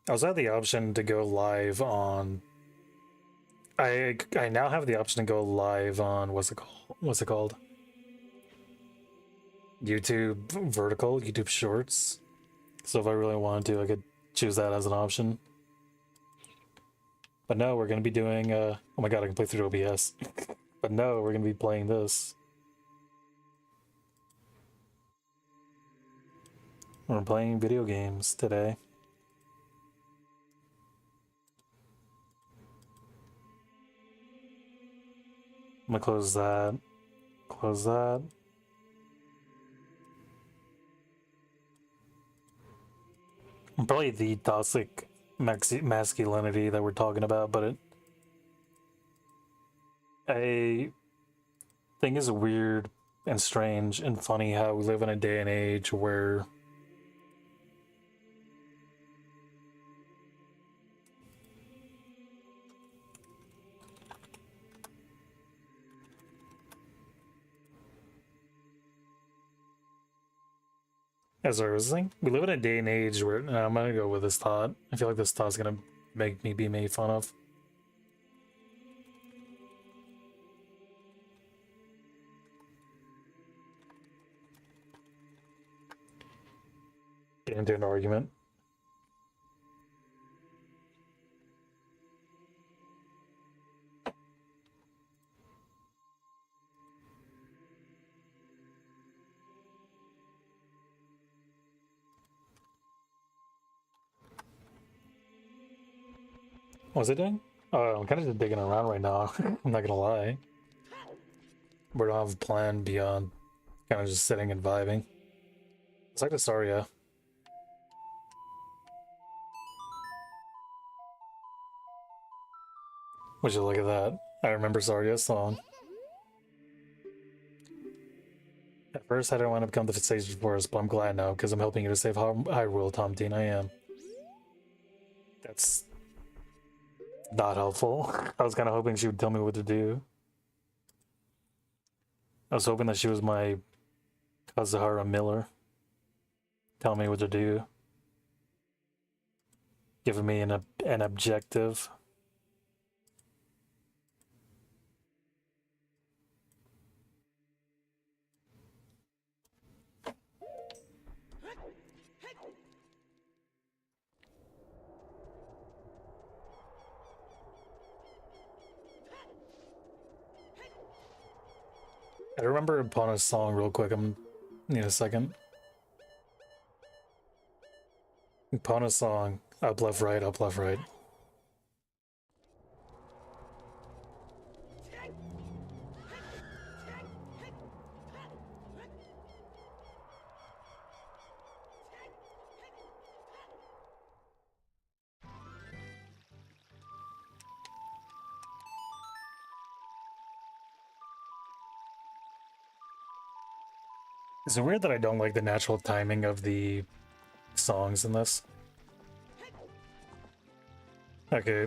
I also had the option to go live on. I now have the option to go live on what's it called? YouTube vertical, YouTube Shorts. So if I really wanted to, I could choose that as an option. But no, we're gonna be doing. Oh my god, I can play through OBS. But no, we're gonna be playing this. We're playing video games today. I'm gonna close that. Close that. Probably the toxic masculinity that we're talking about, but I think it's weird and strange and funny how we live in a day and age where as I was saying, we live in a day and age where I'm gonna go with this thought. I feel like this thought's gonna make me be made fun of. Get into an argument. What's it doing? Oh, I'm kind of just digging around right now. I'm not gonna lie. We don't have a plan beyond kind of just sitting and vibing. It's like the Saria. Would you look at that? I remember Saria's song. At first, I didn't want to become the sage forest, but I'm glad now because I'm helping you to save Hyrule, Tom Dean. I am. That's not helpful. I was kind of hoping she would tell me what to do. I was hoping that she was my Kazuhara Miller. Tell me what to do. Giving me an objective. I remember Epana's song real quick. Need a second. Epana's song. Up, left, right, up, left, right. Is it weird that I don't like the natural timing of the songs in this? Okay.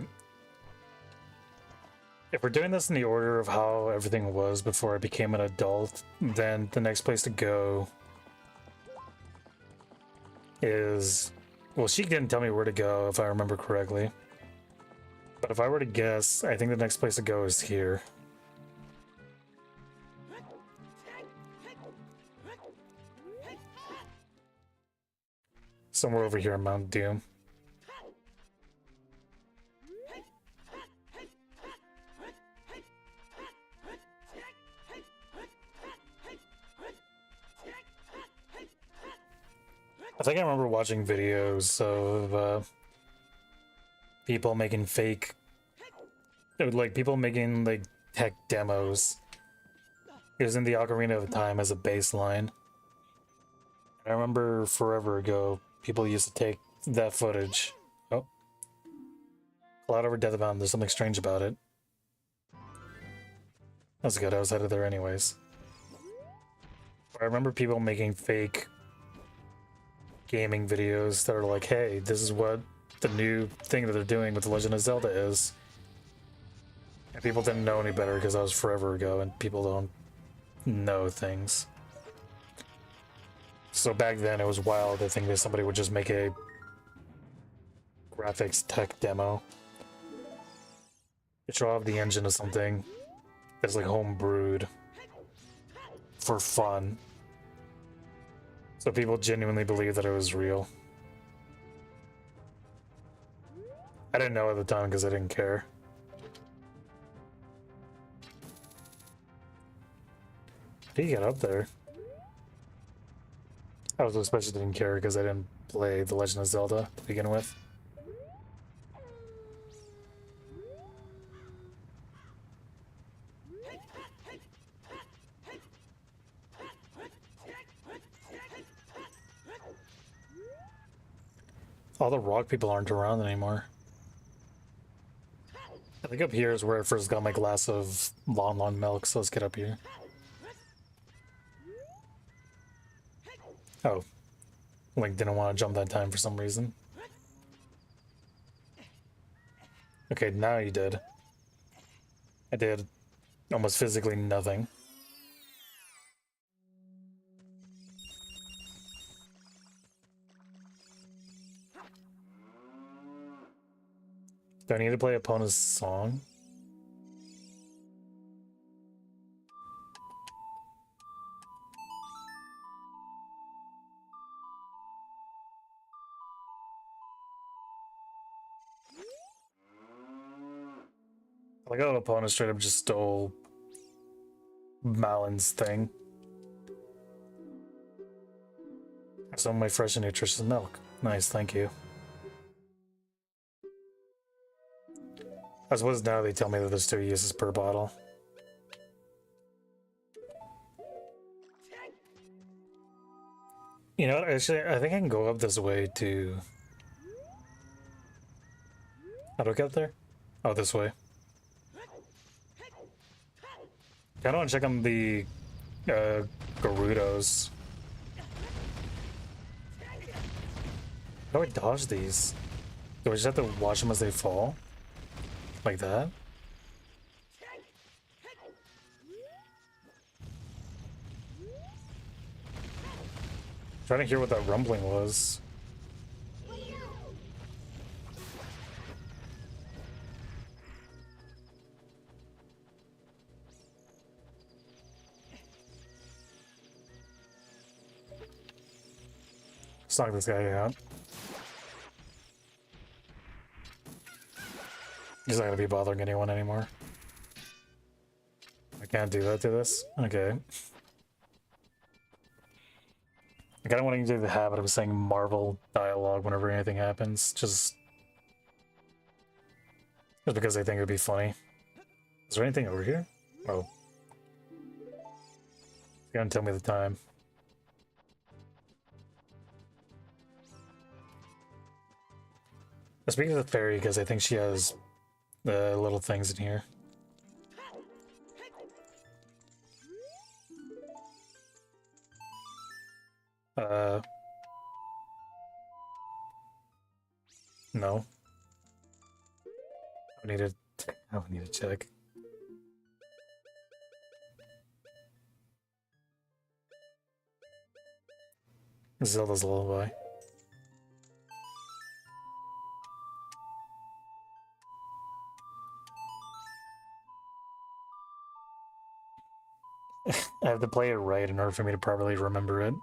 If we're doing this in the order of how everything was before I became an adult, then the next place to go is... Well, she didn't tell me where to go, if I remember correctly. But if I were to guess, I think the next place to go is here. Somewhere over here in Mount Doom. I think I remember watching videos of people making fake, like people making like tech demos using the Ocarina of Time as a baseline. I remember forever ago, people used to take that footage. Oh. Cloud over Death Mountain, there's something strange about it. That's good, I was headed there anyways. I remember people making fake gaming videos that are like, hey, this is what the new thing that they're doing with The Legend of Zelda is. And people didn't know any better because that was forever ago and people don't know things. So back then it was wild to think that somebody would just make a graphics tech demo. To show off the engine of something that's like home brewed for fun. So people genuinely believe that it was real. I didn't know at the time because I didn't care. How do you get up there? I was especially didn't care because I didn't play The Legend of Zelda to begin with. All the rock people aren't around anymore. I think up here is where I first got my glass of Lon milk, so let's get up here. Oh. Link didn't want to jump that time for some reason. Okay, now you did. I did almost physically nothing. Do I need to play Epona's song? I like how Epona straight up just stole Malon's thing. Some of my fresh and nutritious milk. Nice, thank you. I suppose now they tell me that there's 2 uses per bottle. You know what, actually, I think I can go up this way to... How do I get there? Oh, this way. I want to check on the Gerudos. How do I dodge these? Do I just have to watch them as they fall? Like that? Trying to hear what that rumbling was. Let's knock this guy out. He's not gonna be bothering anyone anymore. I can't do that to this? Okay. I kinda want to get into the habit of saying Marvel dialogue whenever anything happens, just because I think it'd be funny. Is there anything over here? Oh. It's gonna tell me the time. Speaking of the fairy, because I think she has little things in here. No. I need to check. Zelda's lullaby. I have to play it right in order for me to properly remember it.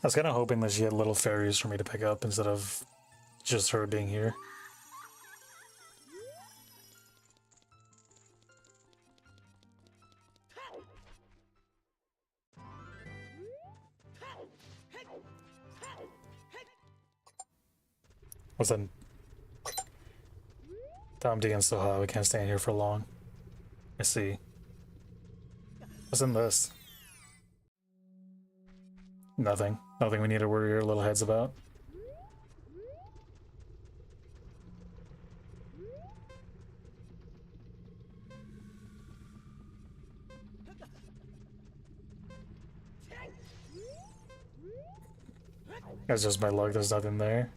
I was kind of hoping that she had little fairies for me to pick up instead of just her being here. What's that? Tom Dean's so hot, we can't stay in here for long. I see. What's in this? Nothing. Nothing we need to worry our little heads about. That's just my luck, there's nothing there.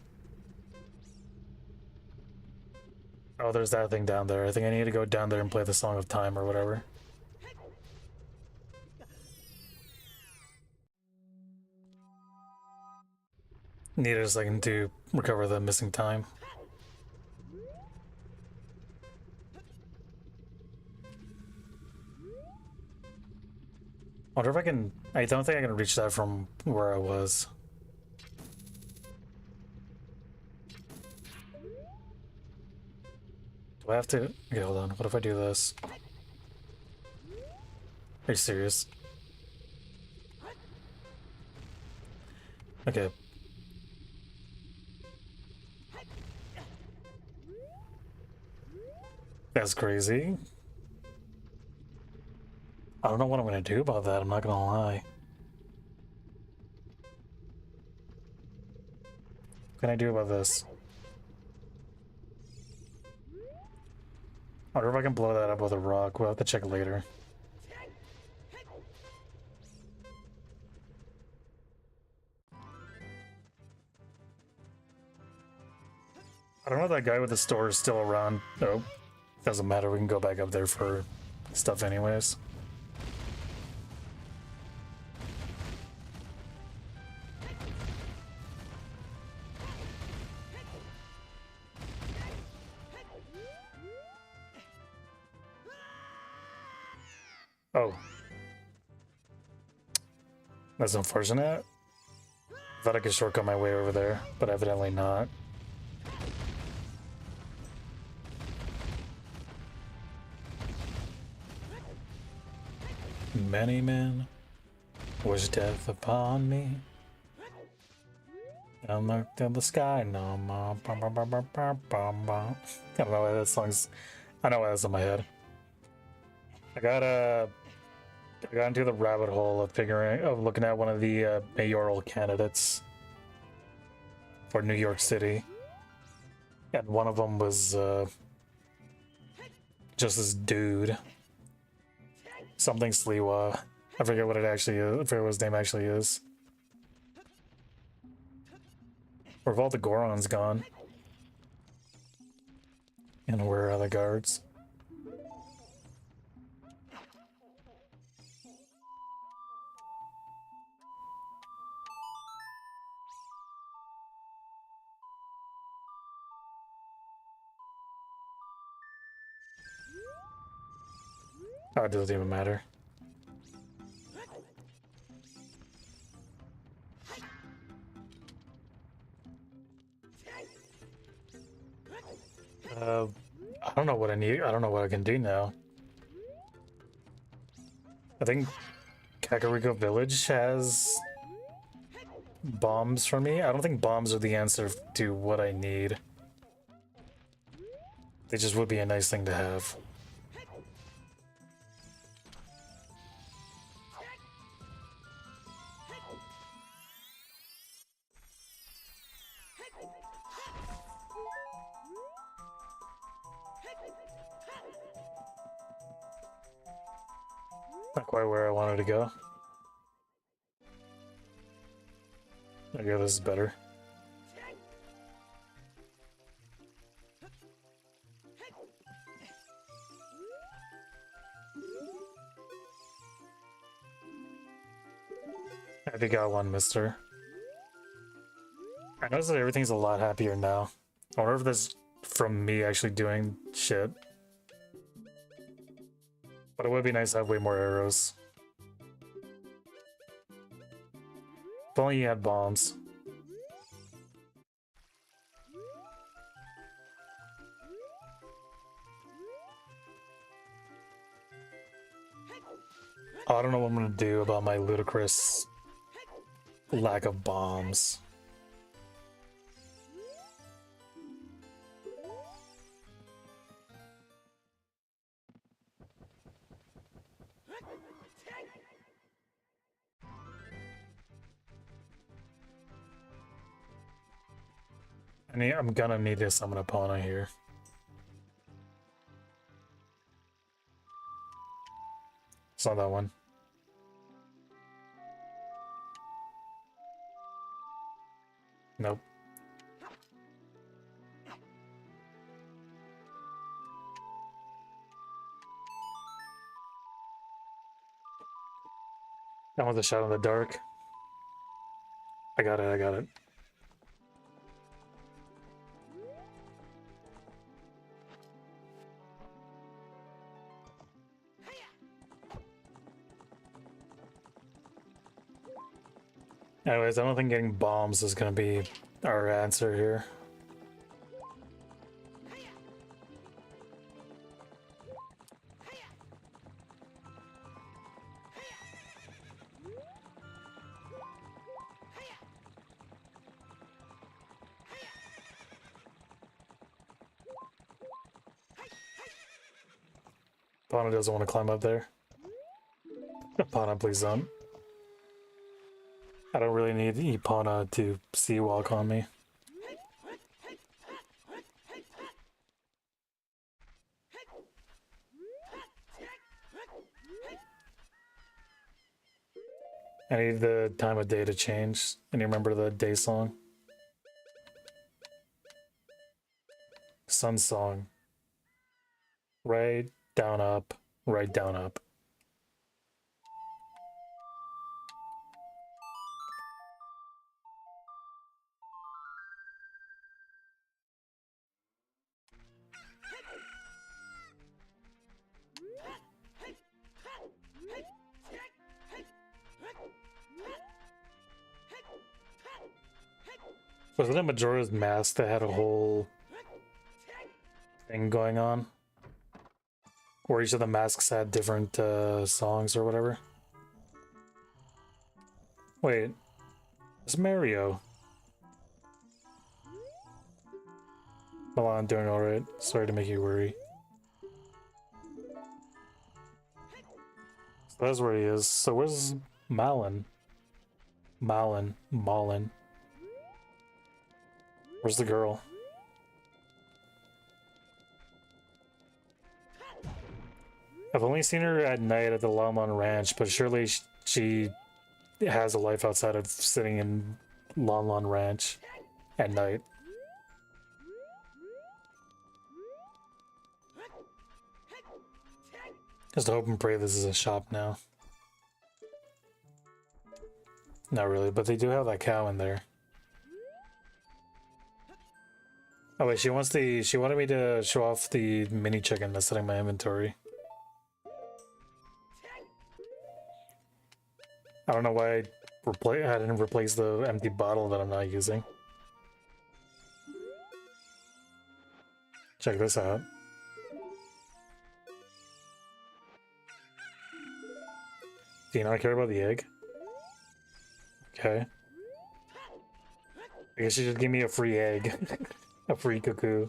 Oh, Oh, there's that thing down there. I think I need to go down there and play the Song of Time or whatever. Need a second to recover the missing time. I wonder if I can... I don't think I can reach that from where I was. Do I have to... Okay, hold on. What if I do this? Are you serious? Okay. That's crazy. I don't know what I'm gonna do about that, I'm not gonna lie. What can I do about this? I wonder if I can blow that up with a rock. We'll have to check later. I don't know if that guy with the store is still around. No, doesn't matter. We can go back up there for stuff anyways. Oh. That's unfortunate. I thought I could shortcut my way over there, but evidently not. Many men wish death upon me. I looked at the sky no more. I don't know why that song's... I know why that's in my head. I got into the rabbit hole of looking at one of the mayoral candidates for New York City, and one of them was just this dude, something Sliwa. I forget what it actually is. I forget what his name actually is. Where have all the Gorons gone? And where are the guards? Oh, it doesn't even matter. I don't know what I need. I don't know what I can do now. I think Kakariko Village has bombs for me. I don't think bombs are the answer to what I need. They just would be a nice thing to have. Not quite where I wanted to go. Okay, this is better. I think I won, mister. I noticed that everything's a lot happier now. I wonder if that's from me actually doing shit. But it would be nice to have way more arrows. If only you had bombs. Oh, I don't know what I'm gonna do about my ludicrous lack of bombs. I'm gonna need to summon a Pauna here. It's not that one. Nope. That one's a shot in the dark. I got it, I got it. Anyways, I don't think getting bombs is gonna be our answer here. Pana doesn't want to climb up there. Pana, please don't. I don't really need Ipana to sea walk on me. I need the time of day to change. And you remember the day song? Sun song. Right, down, up. Right, down, up. Wasn't it Majora's Mask that had a whole thing going on? Where each of the masks had different songs or whatever? Wait, it's Mario. Well, I'm doing alright. Sorry to make you worry. So that's where he is. So where's Malin? Malin. Where's the girl? I've only seen her at night at the Lon Lon Ranch, but surely she has a life outside of sitting in Lon Lon Ranch at night. Just hope and pray this is a shop now. Not really, but they do have that cow in there. Oh wait, she wanted me to show off the mini chicken that's in my inventory. I don't know why I didn't replace the empty bottle that I'm not using. Check this out. Do you not care about the egg? Okay. I guess you should give me a free egg. A free cuckoo.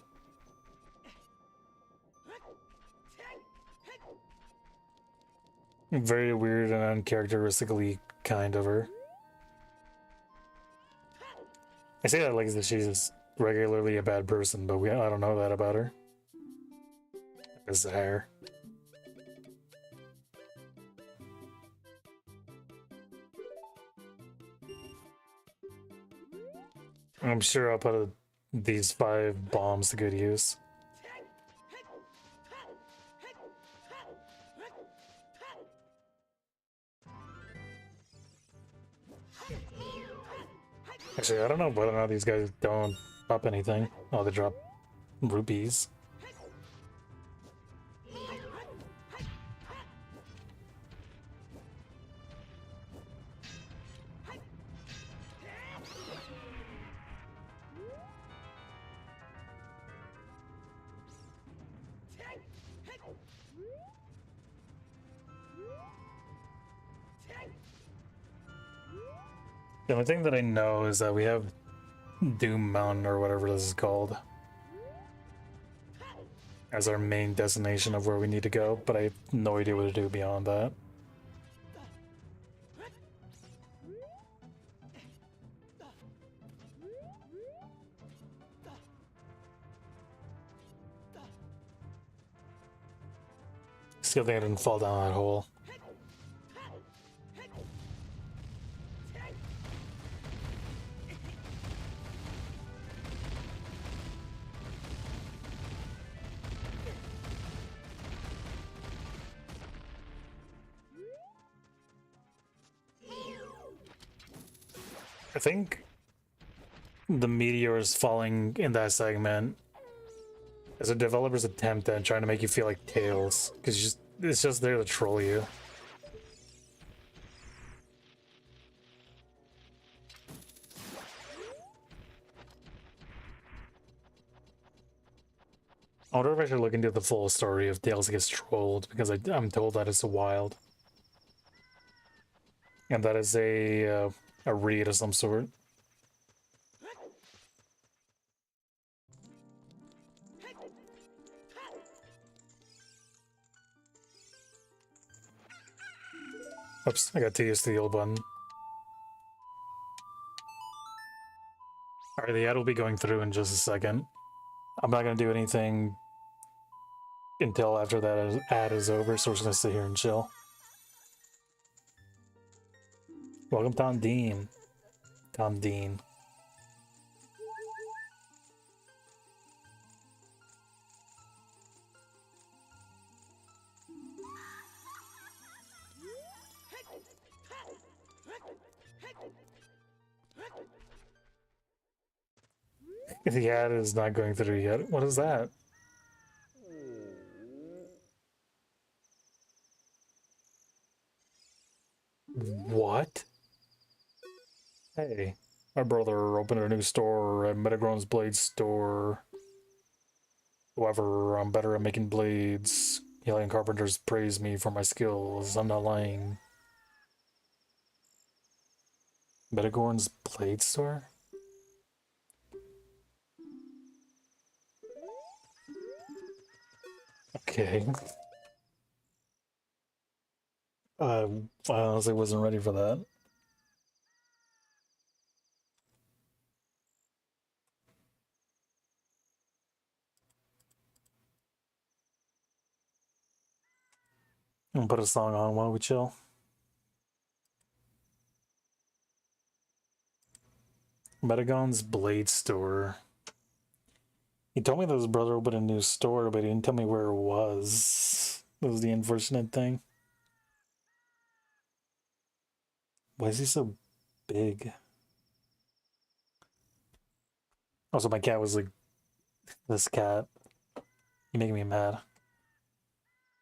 Very weird and uncharacteristically kind of her. I say that like that she's regularly a bad person, but I don't know that about her. It's the hair. I'm sure I'll put these 5 bombs to good use. Actually, I don't know whether or not these guys don't drop anything. Oh, they drop rupees. The only thing that I know is that we have Doom Mountain, or whatever this is called, as our main destination of where we need to go, but I have no idea what to do beyond that. Still think I didn't fall down that hole. I think the meteor is falling in that segment as a developer's attempt at trying to make you feel like Tails, because it's just there to troll you. I wonder if I should look into the full story if Tails gets trolled, because I'm told that it's wild. And that is a read of some sort. Oops, I got too used to the old button. Alright, the ad will be going through in just a second. I'm not going to do anything until after that ad is over, so we're just going to sit here and chill. Welcome, Tom Dean. Tom Dean. The ad is not going through yet. What is that? What? Hey, my brother opened a new store at Metagrown's Blade Store. However, I'm better at making blades. Alien carpenters praise me for my skills. I'm not lying. Metagorn's Blade Store? Okay. I honestly wasn't ready for that. I'm gonna put a song on while we chill. Metagon's Blade Store. He told me that his brother opened a new store, but he didn't tell me where it was. That was the unfortunate thing. Why is he so big? Also, my cat was like, this cat. You're making me mad.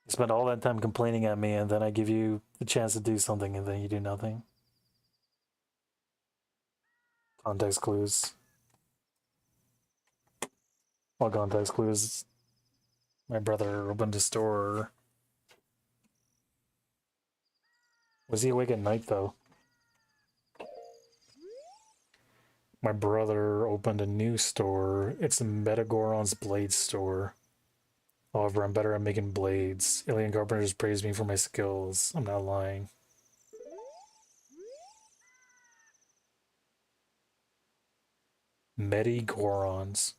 You spend all that time complaining at me, and then I give you the chance to do something, and then you do nothing. Context clues. Well, context clues. My brother opened a store. Was he awake at night, though? My brother opened a new store. It's the Metagoron's Blade Store. However, I'm better at making blades. Alien carpenters praise me for my skills. I'm not lying. Medigorons.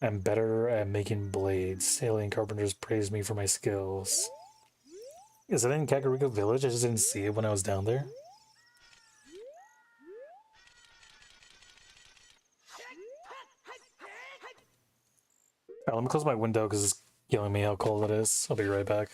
I'm better at making blades. Alien carpenters praise me for my skills. Is that in Kakariko Village? I just didn't see it when I was down there. Alright, let me close my window because it's killing me how cold it is. I'll be right back.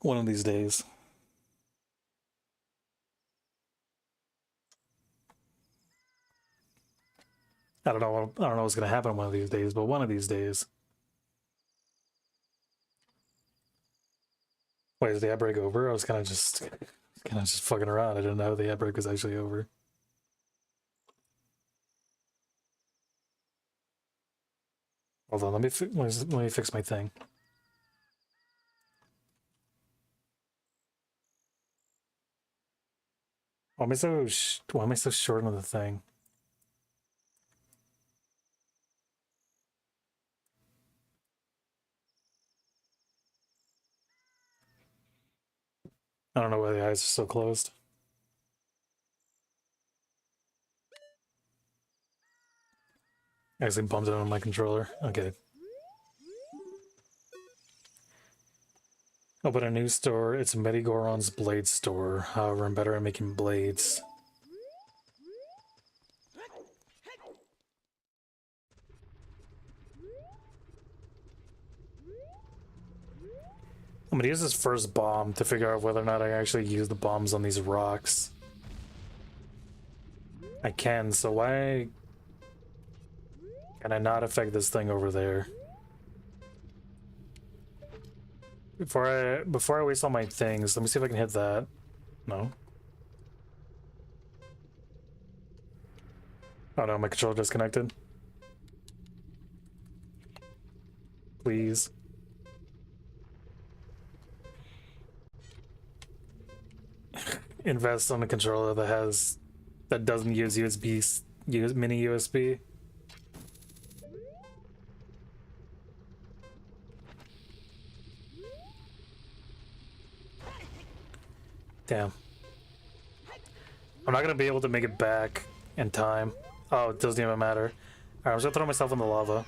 One of these days. I don't know what's gonna happen one of these days, but one of these days. Wait, is the outbreak over? I was kind of just Kind of just fucking around. I didn't know the outbreak was actually over. Hold on, let me fix my thing. Why am I so short on the thing? I don't know why the eyes are so closed. I actually bumped it on my controller. Okay. Open a new store. It's Medigoron's Blade Store. However, I'm better at making blades. I'm gonna use this first bomb to figure out whether or not I actually use the bombs on these rocks. I can, so why can I not affect this thing over there? Before I waste all my things, let me see if I can hit that. No. Oh no, my controller disconnected. Please. Invest on a controller that doesn't use mini USB. Damn. I'm not gonna be able to make it back in time. Oh, it doesn't even matter. Alright, I'm just gonna throw myself in the lava.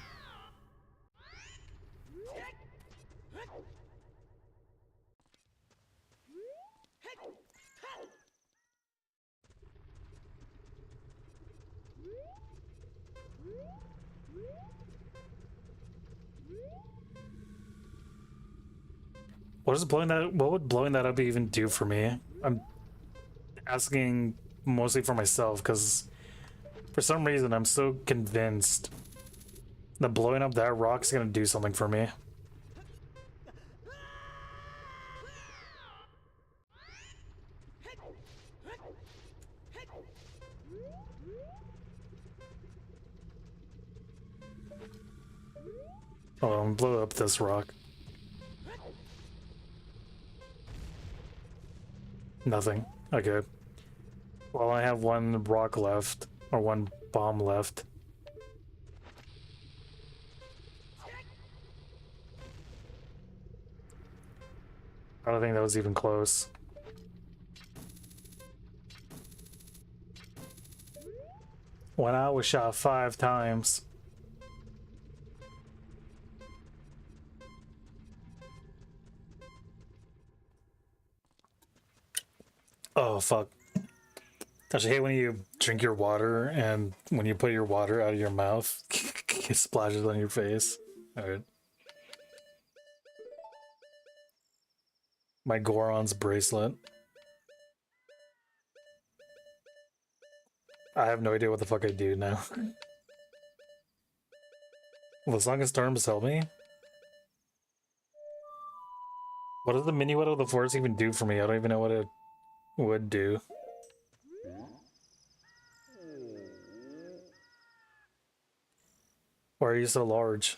What would blowing that up even do for me? I'm asking mostly for myself, because for some reason I'm so convinced that blowing up that rock's gonna do something for me. Oh, I'm gonna blow up this rock. Nothing. Okay. Well, I have one rock left, or one bomb left. I don't think that was even close. When I was shot 5 times. Oh, fuck. I hate when you drink your water and when you put your water out of your mouth, it splashes on your face. Alright. My Goron's bracelet. I have no idea what the fuck I do now. Will the Song of Storms help me? What does the Minuet of the Forest even do for me? I don't even know what it would do. Why are you so large?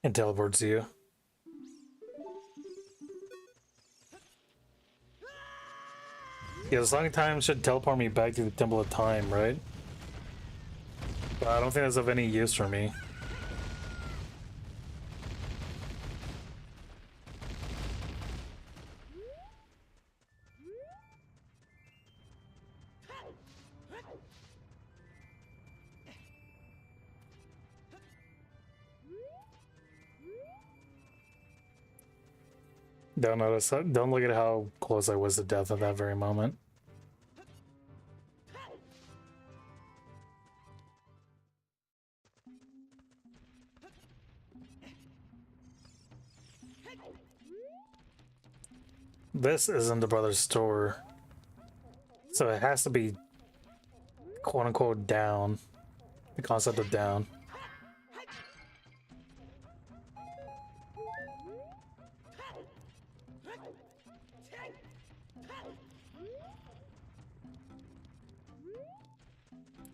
It teleports you. Yeah, the Song of Time should teleport me back to the Temple of Time, right? But I don't think that's of any use for me. Don't look at how close I was to death at that very moment. This isn't the brother's store, so it has to be quote unquote down. The concept of down.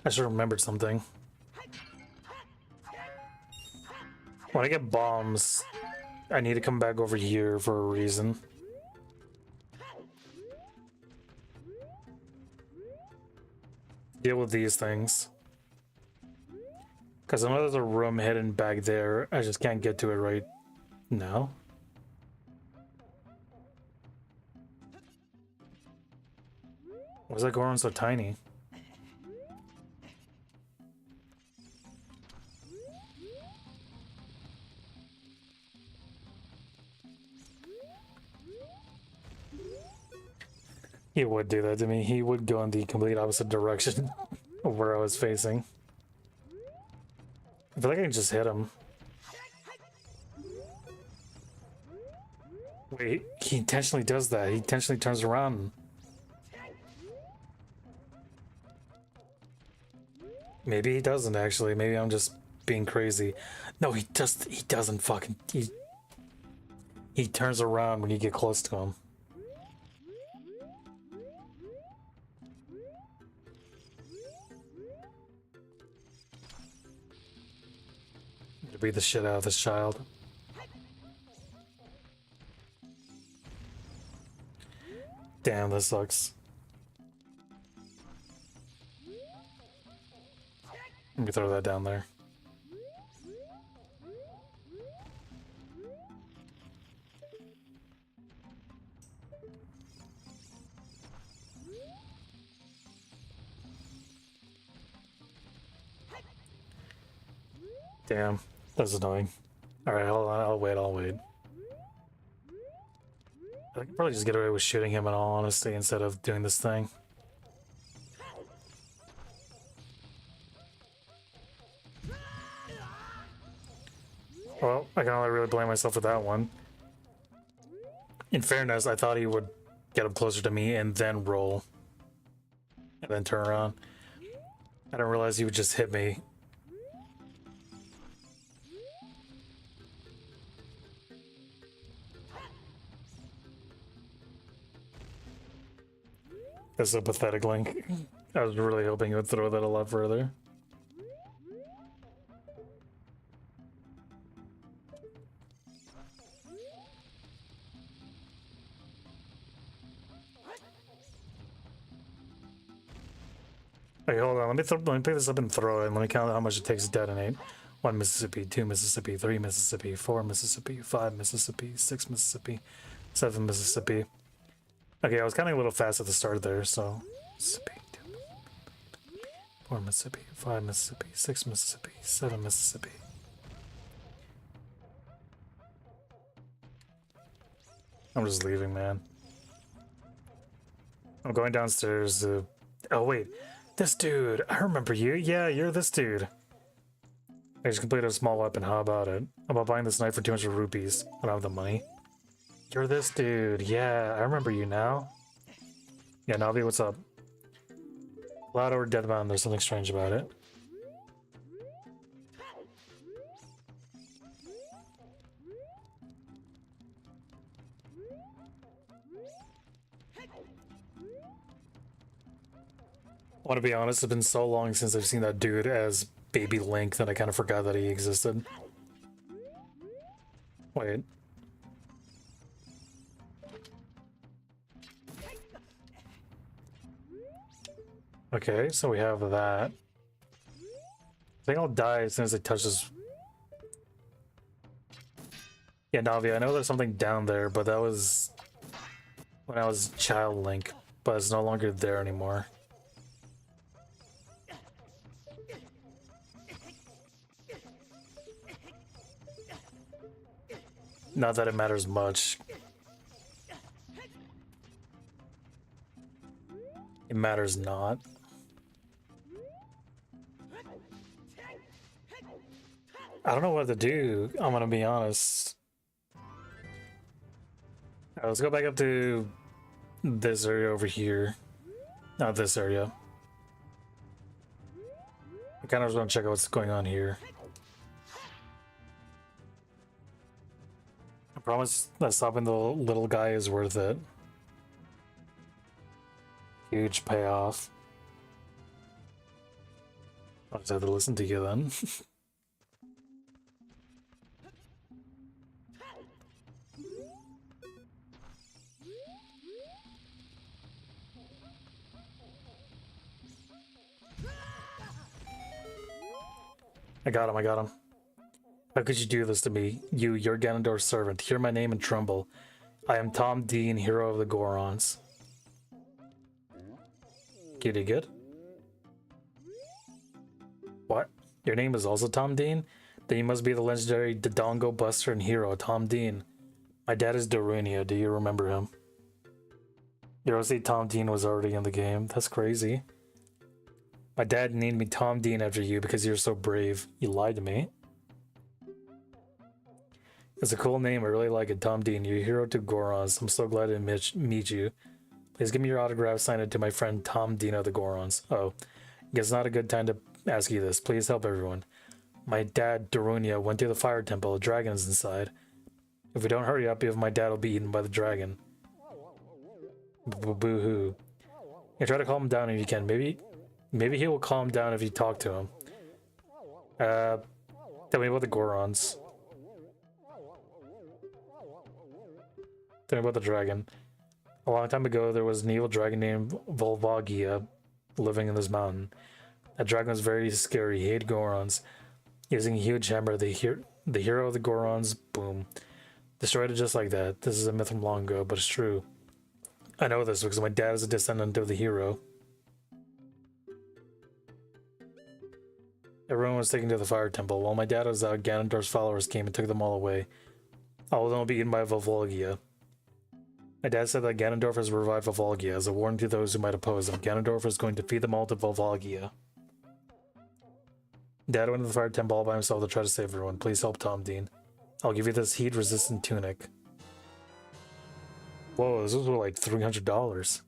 I should have remembered something. When I get bombs, I need to come back over here for a reason. Deal with these things. Because I know there's a room hidden back there. I just can't get to it right now. Why is that Goron so tiny? He would do that to me. He would go in the complete opposite direction of where I was facing. I feel like I can just hit him. Wait, he intentionally does that. He intentionally turns around. Maybe he doesn't actually. Maybe I'm just being crazy. No, he doesn't fucking he turns around when you get close to him. To beat the shit out of this child. Damn, this sucks. Let me throw that down there. Damn, that's annoying. Alright, hold on, I'll wait. I could probably just get away with shooting him in all honesty instead of doing this thing. Well, I can only really blame myself for that one. In fairness, I thought he would get up closer to me and then roll. And then turn around. I didn't realize he would just hit me. That's so pathetic, Link. I was really hoping he would throw that a lot further. Okay, hold on. Let me pick this up and throw it. And let me count how much it takes to detonate. 1 Mississippi, 2 Mississippi, 3 Mississippi, 4 Mississippi, 5 Mississippi, 6 Mississippi, 7 Mississippi. Okay, I was counting a little fast at the start there, so Mississippi, 2 Mississippi, 4 Mississippi, 5 Mississippi, 6 Mississippi, 7 Mississippi. I'm just leaving, man. I'm going downstairs to... Oh, wait. This dude. I remember you. Yeah, you're this dude. I just completed a small weapon. How about it? How about buying this knife for 200 rupees? I don't have the money. You're this dude. Yeah, I remember you now. Yeah, Navi, what's up? Loud or Deadbound, there's something strange about it. I want to be honest, it's been so long since I've seen that dude as Baby Link that I kind of forgot that he existed. Wait. Okay, so we have that. I think I'll die as soon as it touches. Yeah, Navi, I know there's something down there, but that was when I was Child Link, but it's no longer there anymore. Not that it matters much. It matters not. I don't know what to do, I'm gonna be honest. Alright, let's go back up to this area over here. Not this area. I kind of just want to check out what's going on here. I promise that stopping the little guy is worth it. Huge payoff. I'll just have to listen to you then. I got him, I got him. How could you do this to me? Your Ganondorf's servant. Hear my name and tremble. I am Tom Dean, hero of the Gorons. Kitty good? What? Your name is also Tom Dean? Then you must be the legendary Dodongo Buster and hero, Tom Dean. My dad is Darunia, do you remember him? You don't see Tom Dean was already in the game. That's crazy. My dad named me Tom Dean after you because you're so brave. You lied to me. It's a cool name, I really like it, Tom Dean. You're a hero to Gorons. I'm so glad to meet you. Please give me your autograph, sign it to my friend Tom Dean of the Gorons. Oh, guess not a good time to ask you this. Please help everyone. My dad, Darunia, went to the fire temple. A dragon is inside. If we don't hurry up, my dad will be eaten by the dragon. Boo-hoo. You try to calm him down if you can. Maybe he will calm down if you talk to him. Tell me about the Gorons. Tell me about the dragon. A long time ago, there was an evil dragon named Volvagia living in this mountain. That dragon was very scary. He hated Gorons. Using a huge hammer, the hero of the Gorons, boom, destroyed it just like that. This is a myth from long ago, but it's true. I know this because my dad is a descendant of the hero. Everyone was taken to the fire temple. While my dad was out, Ganondorf's followers came and took them all away. All of them will be eaten by Volvagia. My dad said that Ganondorf has revived Volvagia as a warning to those who might oppose him. Ganondorf is going to feed them all to Volvagia. Dad went to the fire temple all by himself to try to save everyone. Please help Tom Dean. I'll give you this heat-resistant tunic. Whoa, this was like $300.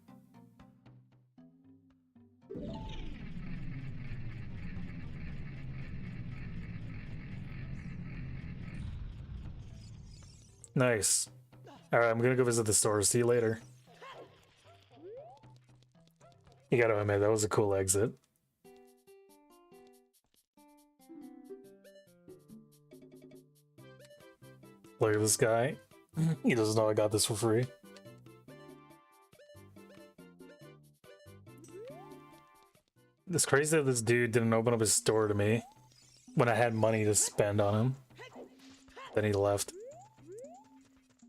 Nice. Alright, I'm gonna go visit the store. See you later. You gotta admit, that was a cool exit. Look at this guy. He doesn't know I got this for free. It's crazy that this dude didn't open up his store to me when I had money to spend on him. Then he left.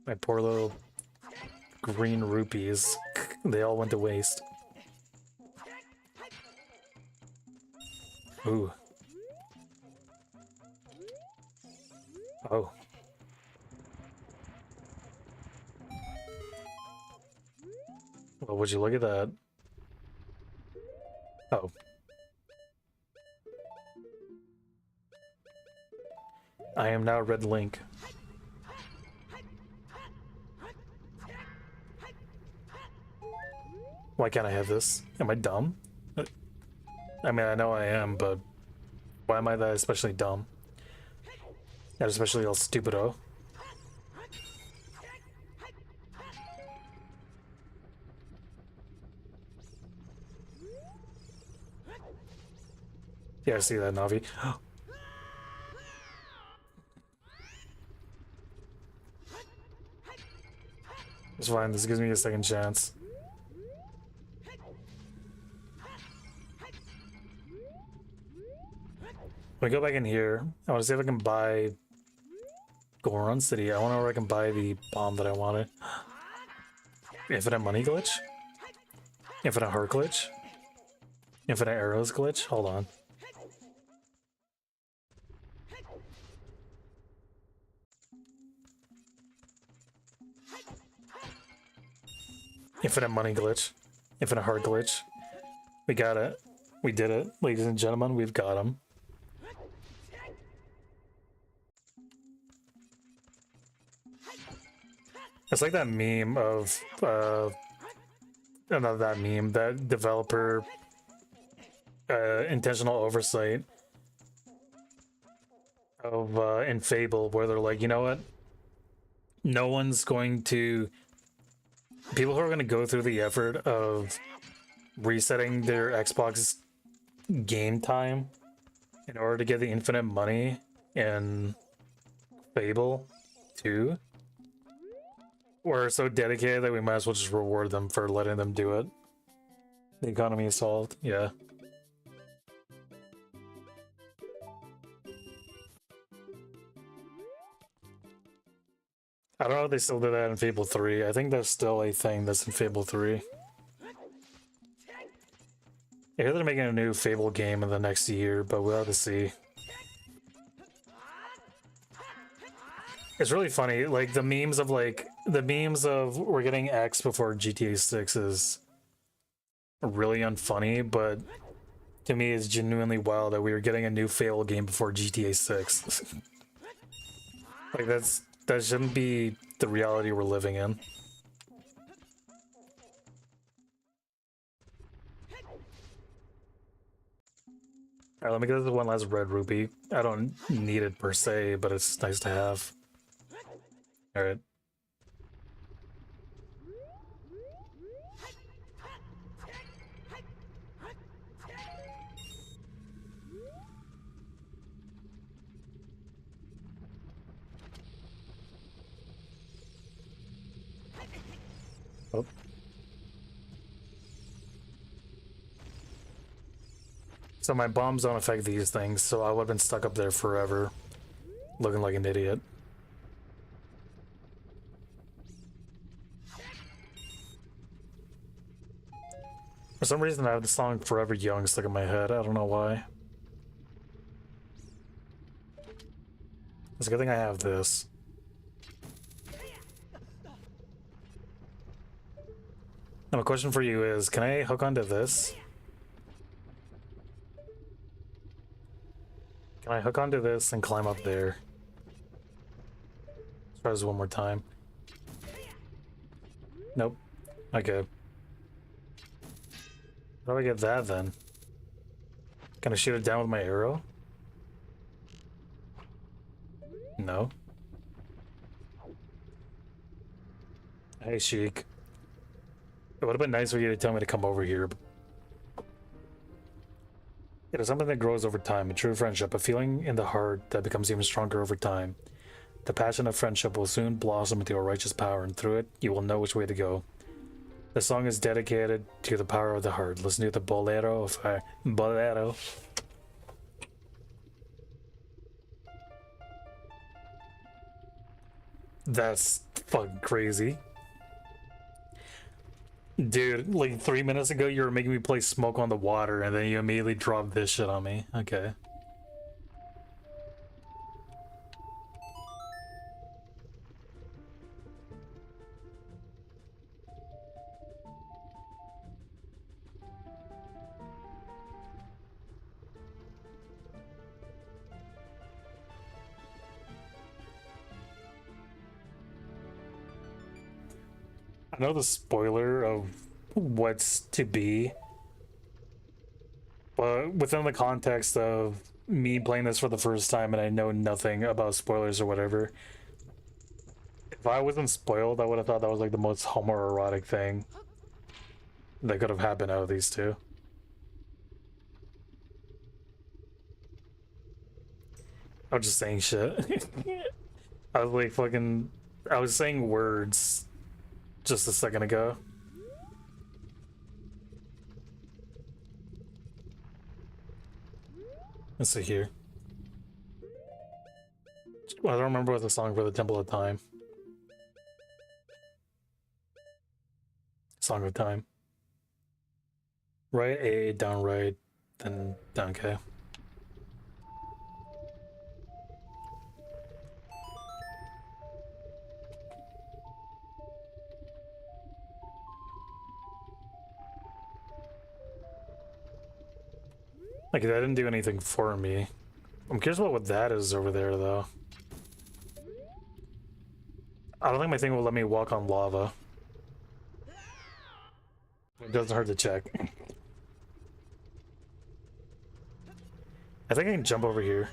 My poor little green rupees. They all went to waste. Ooh. Oh. Well, would you look at that? Oh. I am now Red Link. Why can't I have this? Am I dumb? I mean, I know I am, but why am I that especially dumb? That especially all stupido. Yeah, I see that, Navi. It's fine, this gives me a second chance. When I go back in here, I want to see if I can buy Goron City. I want to know where I can buy the bomb that I wanted. Infinite money glitch? Infinite heart glitch? Infinite arrows glitch? Hold on. Infinite money glitch. Infinite heart glitch. We got it. We did it. Ladies and gentlemen, we've got him. It's like that meme of, not that meme, that developer intentional oversight of in Fable, where they're like, you know what? No one's going to... People who are going to go through the effort of resetting their Xbox game time in order to get the infinite money in Fable 2, we're so dedicated that we might as well just reward them for letting them do it. The economy is solved, yeah. I don't know if they still do that in Fable 3. I think that's still a thing that's in Fable 3. I hear they're making a new Fable game in the next year, but we'll have to see. It's really funny, like the memes of we're getting X before GTA 6 is really unfunny, but to me it's genuinely wild that we were getting a new Fable game before GTA 6. Like that shouldn't be the reality we're living in. Alright, let me get this one last red rupee. I don't need it per se, but it's nice to have. Alright. Oh. So my bombs don't affect these things, so I would have been stuck up there forever, looking like an idiot. For some reason I have the song Forever Young stuck in my head, I don't know why. It's a good thing I have this. Now my question for you is, can I hook onto this? Can I hook onto this and climb up there? Let's try this one more time. Nope. Okay. How do I get that then? Can I shoot it down with my arrow? No. Hey, Sheik. It would have been nice for you to tell me to come over here. It is something that grows over time, a true friendship, a feeling in the heart that becomes even stronger over time. The passion of friendship will soon blossom into a righteous power, and through it, you will know which way to go. The song is dedicated to the power of the heart. Listen to the bolero of bolero. That's fucking crazy. Dude, like 3 minutes ago you were making me play Smoke on the Water and then you immediately dropped this shit on me. Okay. I know the spoiler of what's to be, but within the context of me playing this for the first time and I know nothing about spoilers or whatever, if I wasn't spoiled, I would have thought that was like the most homoerotic thing that could have happened out of these two. I was just saying shit. I was like fucking, I was saying words just a second ago. Let's see here. Well, I don't remember what the song for the Temple of Time. Song of Time. Right A, down right, then down K. Like, that didn't do anything for me. I'm curious about what that is over there, though. I don't think my thing will let me walk on lava. It doesn't hurt to check. I think I can jump over here.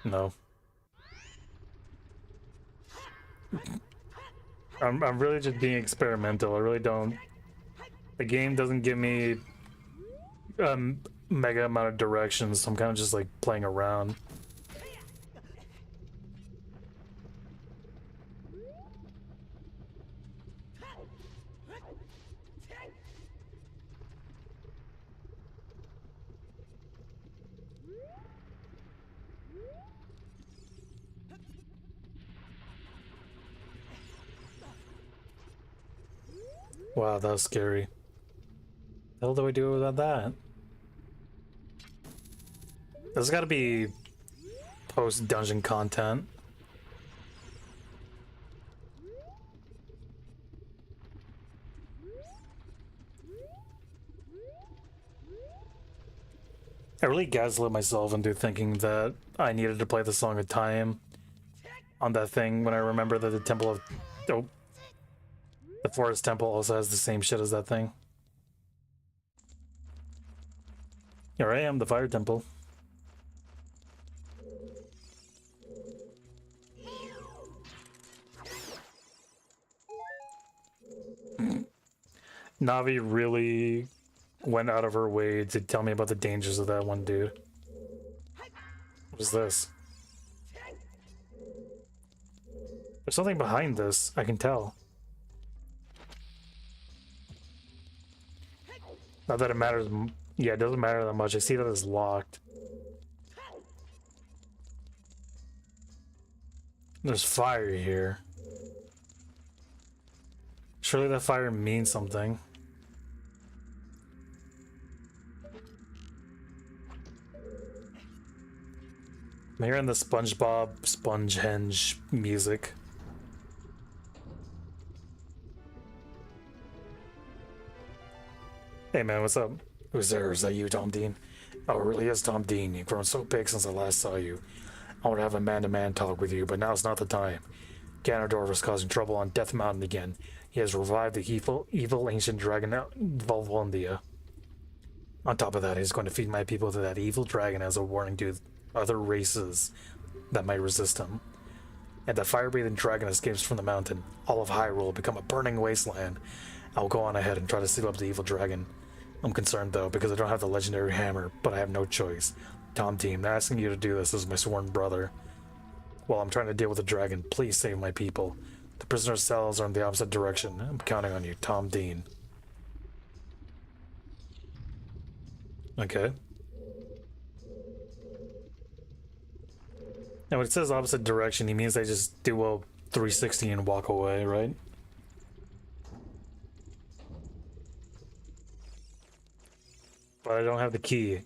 No. I'm really just being experimental. I really don't... The game doesn't give me mega amount of directions, so I'm kind of just like playing around. Wow, that was scary. The hell do I do without that? There's gotta be post-dungeon content. I really gaslit myself into thinking that I needed to play the Song of Time on that thing when I remember that the Temple of... Oh. The Forest Temple also has the same shit as that thing. Here I am, the Fire Temple. Navi really went out of her way to tell me about the dangers of that one dude. What is this? There's something behind this, I can tell. Not that it matters. Yeah, it doesn't matter that much. I see that it's locked. There's fire here. Surely that fire means something. I'm hearing the SpongeBob Spongehenge music. Hey man, what's up? Who's there? Is that you, Tom Dean? Oh, it really is Tom Dean. You've grown so big since I last saw you. I want to have a man-to-man talk with you, but now's not the time. Ganondorf is causing trouble on Death Mountain again. He has revived the evil ancient dragon Volvondia. On top of that, he's going to feed my people to that evil dragon as a warning to other races that might resist him. And the fire-breathing dragon escapes from the mountain. All of Hyrule will become a burning wasteland. I'll go on ahead and try to seal up the evil dragon. I'm concerned though, because I don't have the legendary hammer, but I have no choice. Tom Team, asking you to do this as my sworn brother. While I'm trying to deal with the dragon, please save my people. The prisoner's cells are in the opposite direction. I'm counting on you, Tom Dean. Okay. Now when it says opposite direction, he means they just do a 360 and walk away, right? But I don't have the key.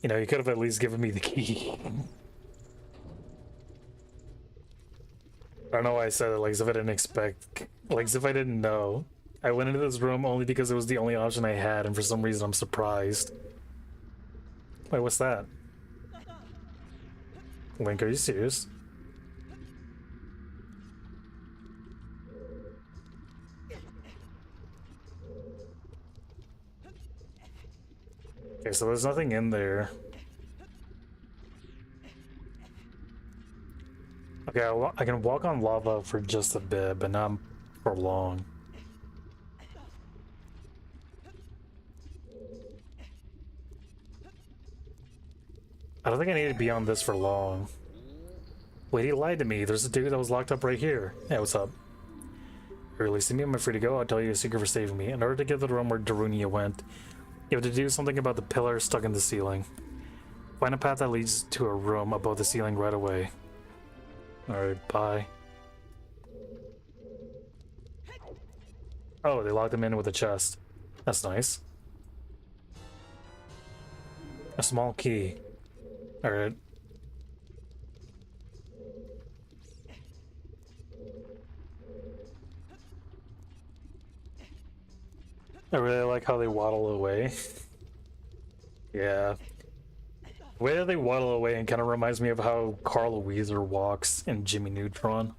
You know, you could have at least given me the key. I don't know why I said it, like as if I didn't expect, like as if I didn't know. I went into this room only because it was the only option I had, and for some reason I'm surprised. Wait, what's that? Link, are you serious? Okay, so there's nothing in there. Okay, I can walk on lava for just a bit, but not for long. I don't think I need to be on this for long. Wait, he lied to me. There's a dude that was locked up right here. Hey, what's up? You're releasing me? Am I free to go? I'll tell you a secret for saving me. In order to get to the room where Darunia went, you have to do something about the pillar stuck in the ceiling. Find a path that leads to a room above the ceiling right away. Alright, bye. Oh, they locked him in with a chest. That's nice. A small key. Alright. I really like how they waddle away. Yeah. The way that they waddle away and kind of reminds me of how Carl Weezer walks in Jimmy Neutron.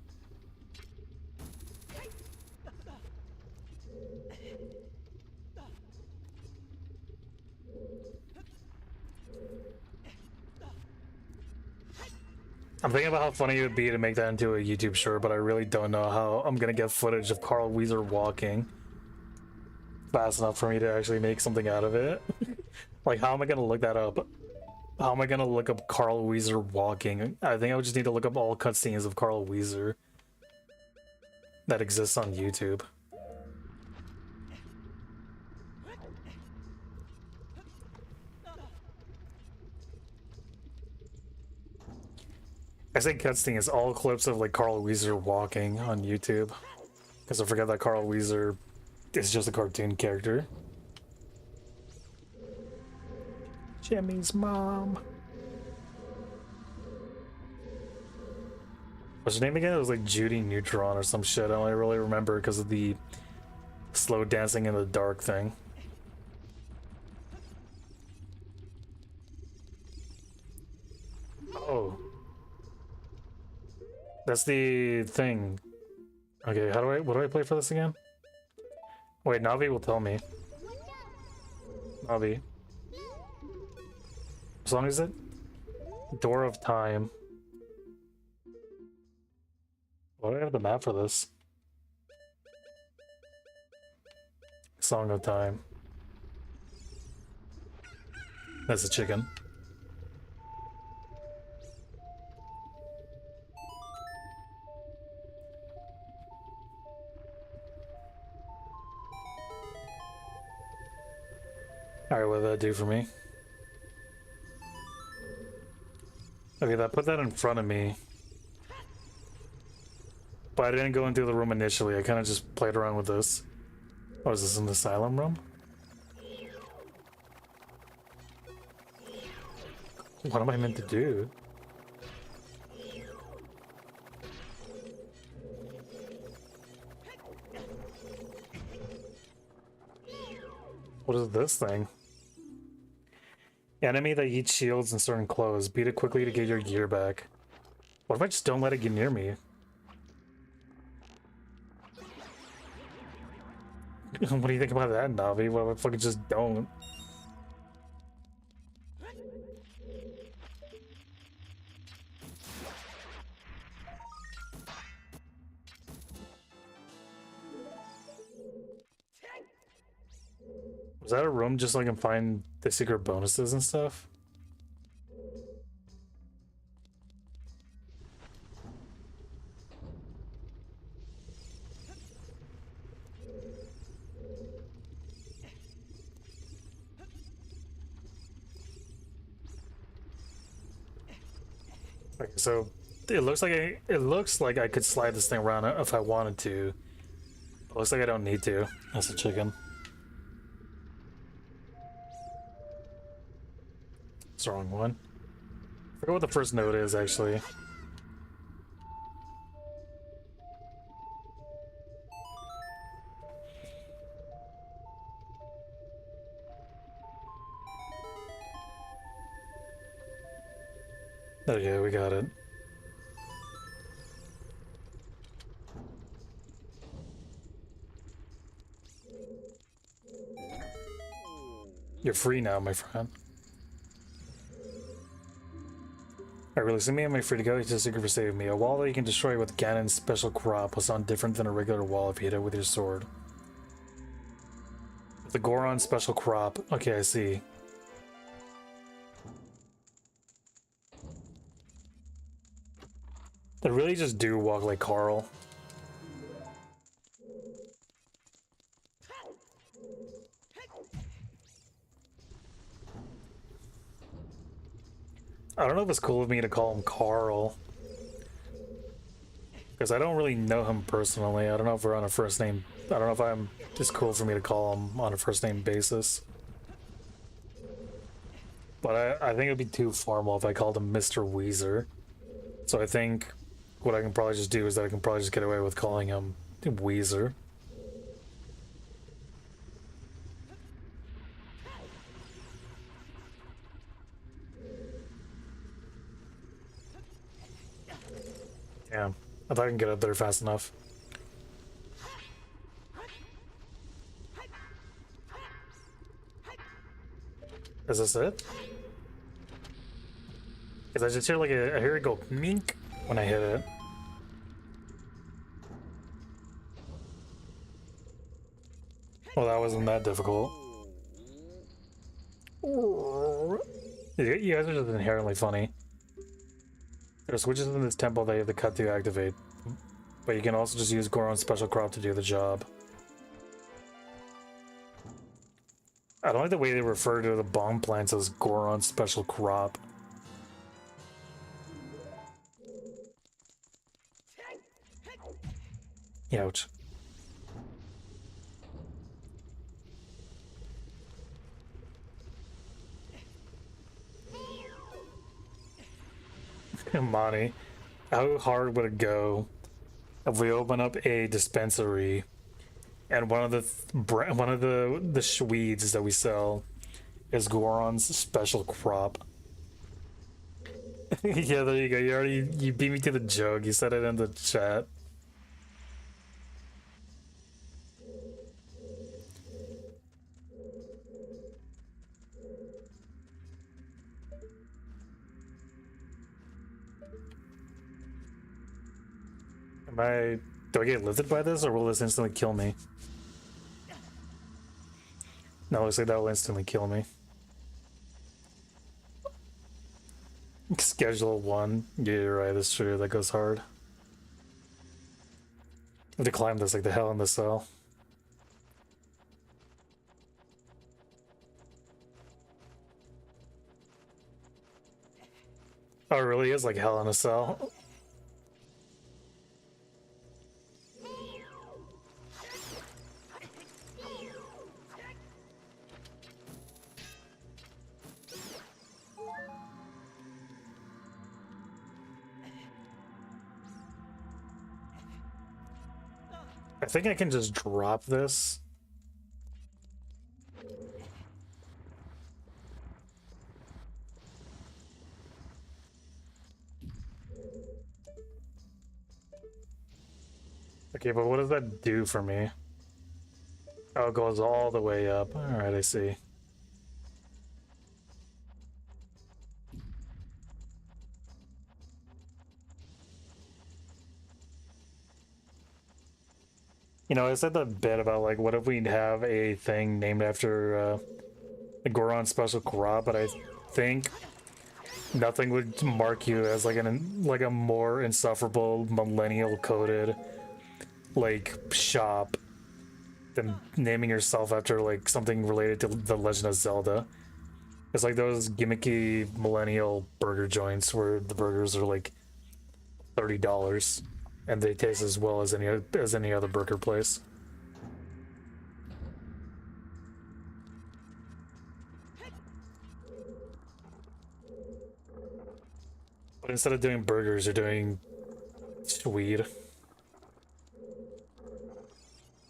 I'm thinking about how funny it would be to make that into a YouTube short, but I really don't know how I'm gonna get footage of Carl Weezer walking fast enough for me to actually make something out of it. Like, how am I gonna look that up? How am I gonna look up Carl Weezer walking? I think I would just need to look up all cutscenes of Carl Weezer that exists on YouTube. I say cutscene is all clips of like Carl Weezer walking on YouTube. Because I forget that Carl Weezer is just a cartoon character. Jimmy's mom. What's her name again? It was like Judy Neutron or some shit. I only really remember because of the slow dancing in the dark thing. Oh. That's the thing. Okay, what do I play for this again? Wait, Navi will tell me. Navi. As long as it? Door of Time. Why do I have the map for this? Song of Time. That's a chicken. Alright, what did that do for me? Okay, that put that in front of me. But I didn't go into the room initially, I kind of just played around with this. Oh, is this in the asylum room? What am I meant to do? What is this thing? Enemy that eats shields and certain clothes. Beat it quickly to get your gear back. What if I just don't let it get near me? What do you think about that, Navi? What if I fucking just don't? Was that a room just so I can find the secret bonuses and stuff? Okay, so it looks like I could slide this thing around if I wanted to. It looks like I don't need to. That's a chicken. It's the wrong one. I forget what the first note is, actually. Okay, we got it. You're free now, my friend. Alright, releasing me. Am I free to go? He's a secret for saving me. A wall that you can destroy with Ganon's special crop will sound different than a regular wall if you hit it with your sword. The Goron special crop. Okay, I see. They really just do walk like Carl. I don't know if it's cool of me to call him Carl. Because I don't really know him personally. I don't know if we're on a first name. I don't know if it's cool for me to call him on a first name basis. But I think it'd be too formal if I called him Mr. Weezer. So I think what I can probably just do is that I can probably just get away with calling him Weezer. Yeah, if I can get up there fast enough. Is this it? Because I just hear like I hear it go mink when I hit it. Well, that wasn't that difficult. You guys are just inherently funny. There are switches in this temple that you have to cut to activate, but you can also just use Goron's special crop to do the job. I don't like the way they refer to the bomb plants as Goron's special crop. Ouch. Monty, how hard would it go if we open up a dispensary and one of the Schweeds that we sell is Goron's special crop? Yeah, there you go. You beat me to the joke. You said it in the chat. Do I get lifted by this, or will this instantly kill me? No, it looks like that will instantly kill me. Schedule 1. Yeah, you're right, that's true. That goes hard. I have to climb this like the hell in the cell. Oh, it really is like hell in a cell. I think I can just drop this. Okay, but what does that do for me? Oh, it goes all the way up. Alright, I see. You know, I said that bit about, like, what if we have a thing named after the Goron special crop, but I think nothing would mark you as like a more insufferable millennial coded like shop than naming yourself after like something related to the Legend of Zelda. It's like those gimmicky millennial burger joints where the burgers are like $30 and they taste as well as any other burger place. But instead of doing burgers, you're doing weed.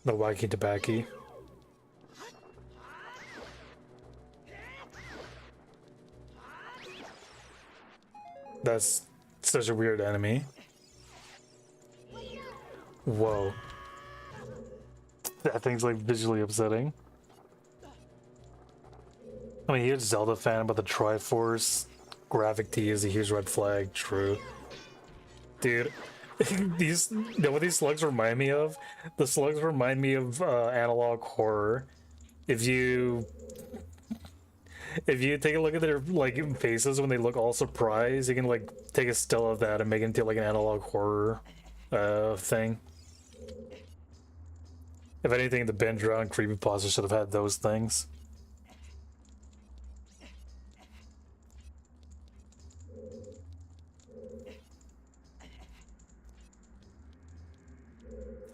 The wacky tobacco. That's such a weird enemy. Whoa. That thing's like visually upsetting. I'm a huge Zelda fan, but the Triforce graphic tee is a huge red flag. True. Dude, you know what these slugs remind me of? The slugs remind me of analog horror. If you take a look at their like faces when they look all surprised, you can like take a still of that and make it into like an analog horror thing. If anything, the binge round creepypasta should have had those things.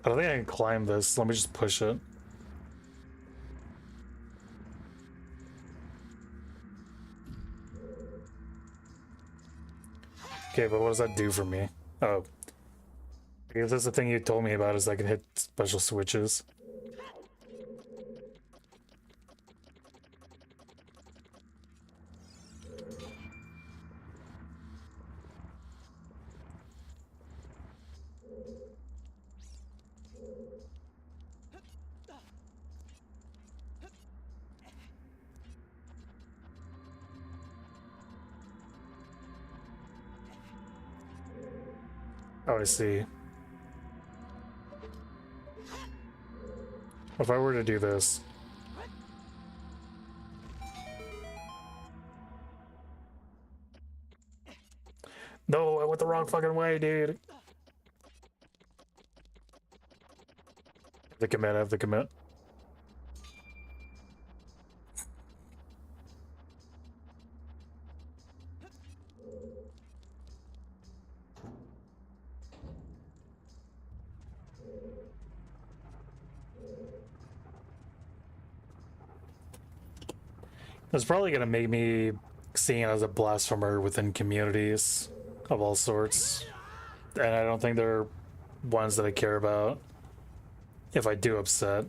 I don't think I can climb this. Let me just push it. Okay, but what does that do for me? Oh. I guess that's the thing you told me about, is I can hit special switches. Oh, I see. If I were to do this... No, I went the wrong fucking way, dude. The commit, I have the commit. It's probably gonna make me seen as a blasphemer within communities of all sorts. And I don't think they're ones that I care about if I do upset.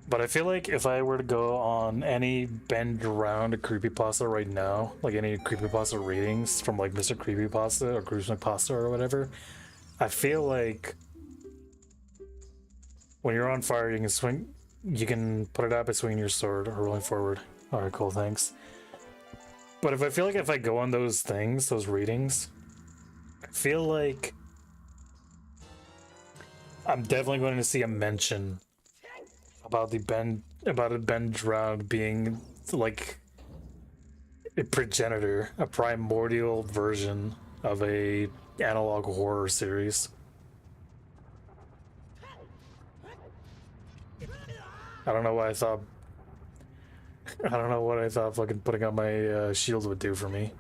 But I feel like if I were to go on any bend around a creepypasta right now, like any creepypasta ratings from like Mr. Creepypasta or Cruise McPasta or whatever, I feel like when you're on fire, you can swing, you can put it out by swinging your sword or rolling forward. All right, cool, thanks. But if I feel like if I go on those things, those readings, I feel like I'm definitely going to see a mention about a bend drowned being like a progenitor, a primordial version of a analog horror series. I don't know what I thought. I don't know what I thought fucking putting on my shield would do for me.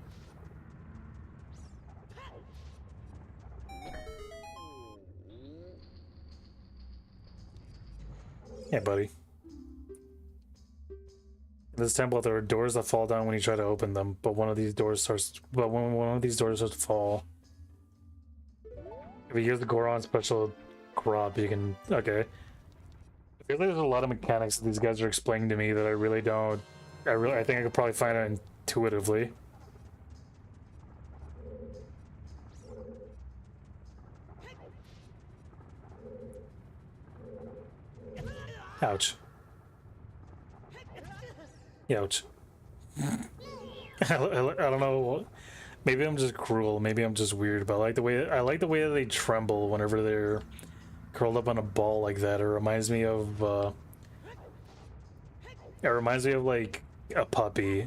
Hey, buddy. In this temple, there are doors that fall down when you try to open them, but when one of these doors starts to fall, if you use the Goron special crop, you can. Okay. I feel like there's a lot of mechanics that these guys are explaining to me that I really don't. I think I could probably find it intuitively. Ouch. Ouch. I don't know. Maybe I'm just cruel. Maybe I'm just weird. But I like the way that they tremble whenever they're curled up on a ball like that. It reminds me of. It reminds me of like a puppy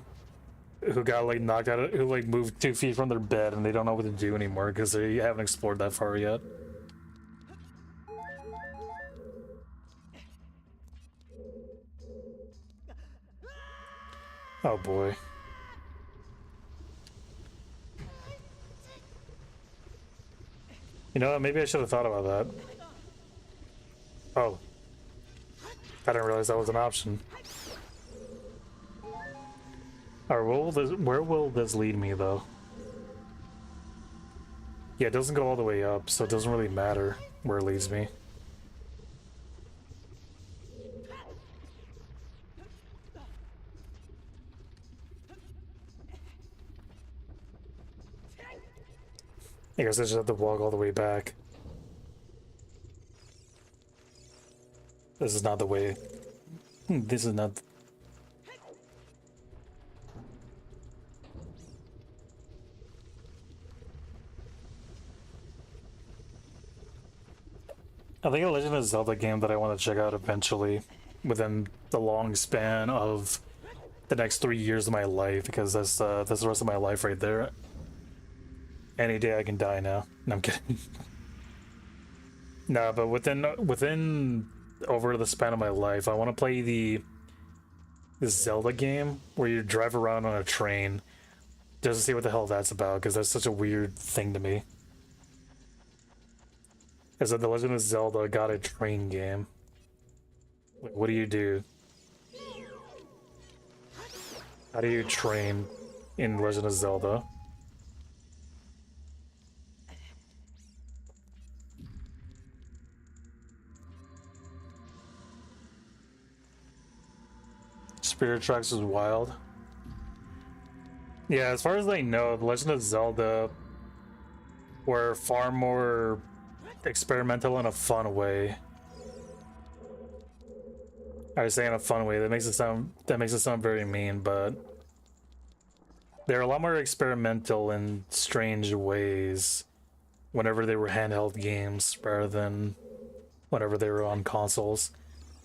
who got like knocked out, who like moved 2 feet from their bed and they don't know what to do anymore because they haven't explored that far yet. Oh boy. You know what? Maybe I should have thought about that. Oh. I didn't realize that was an option. Alright, where will this lead me, though? Yeah, it doesn't go all the way up, so it doesn't really matter where it leads me. I guess I just have to walk all the way back. This is not the way. This is not... I think a Legend of Zelda game that I want to check out eventually within the long span of the next 3 years of my life, because that's the rest of my life right there. Any day I can die now. No, I'm kidding. No, but within over the span of my life, I want to play the Zelda game where you drive around on a train just to see what the hell that's about, because that's such a weird thing to me. Is that The Legend of Zelda got a train game? Like, what do you do? How do you train in Legend of Zelda? Spirit Tracks is wild. Yeah, as far as I know, The Legend of Zelda were far more experimental in a fun way. I say in a fun way. That makes it sound very mean, but they're a lot more experimental in strange ways whenever they were handheld games rather than whenever they were on consoles.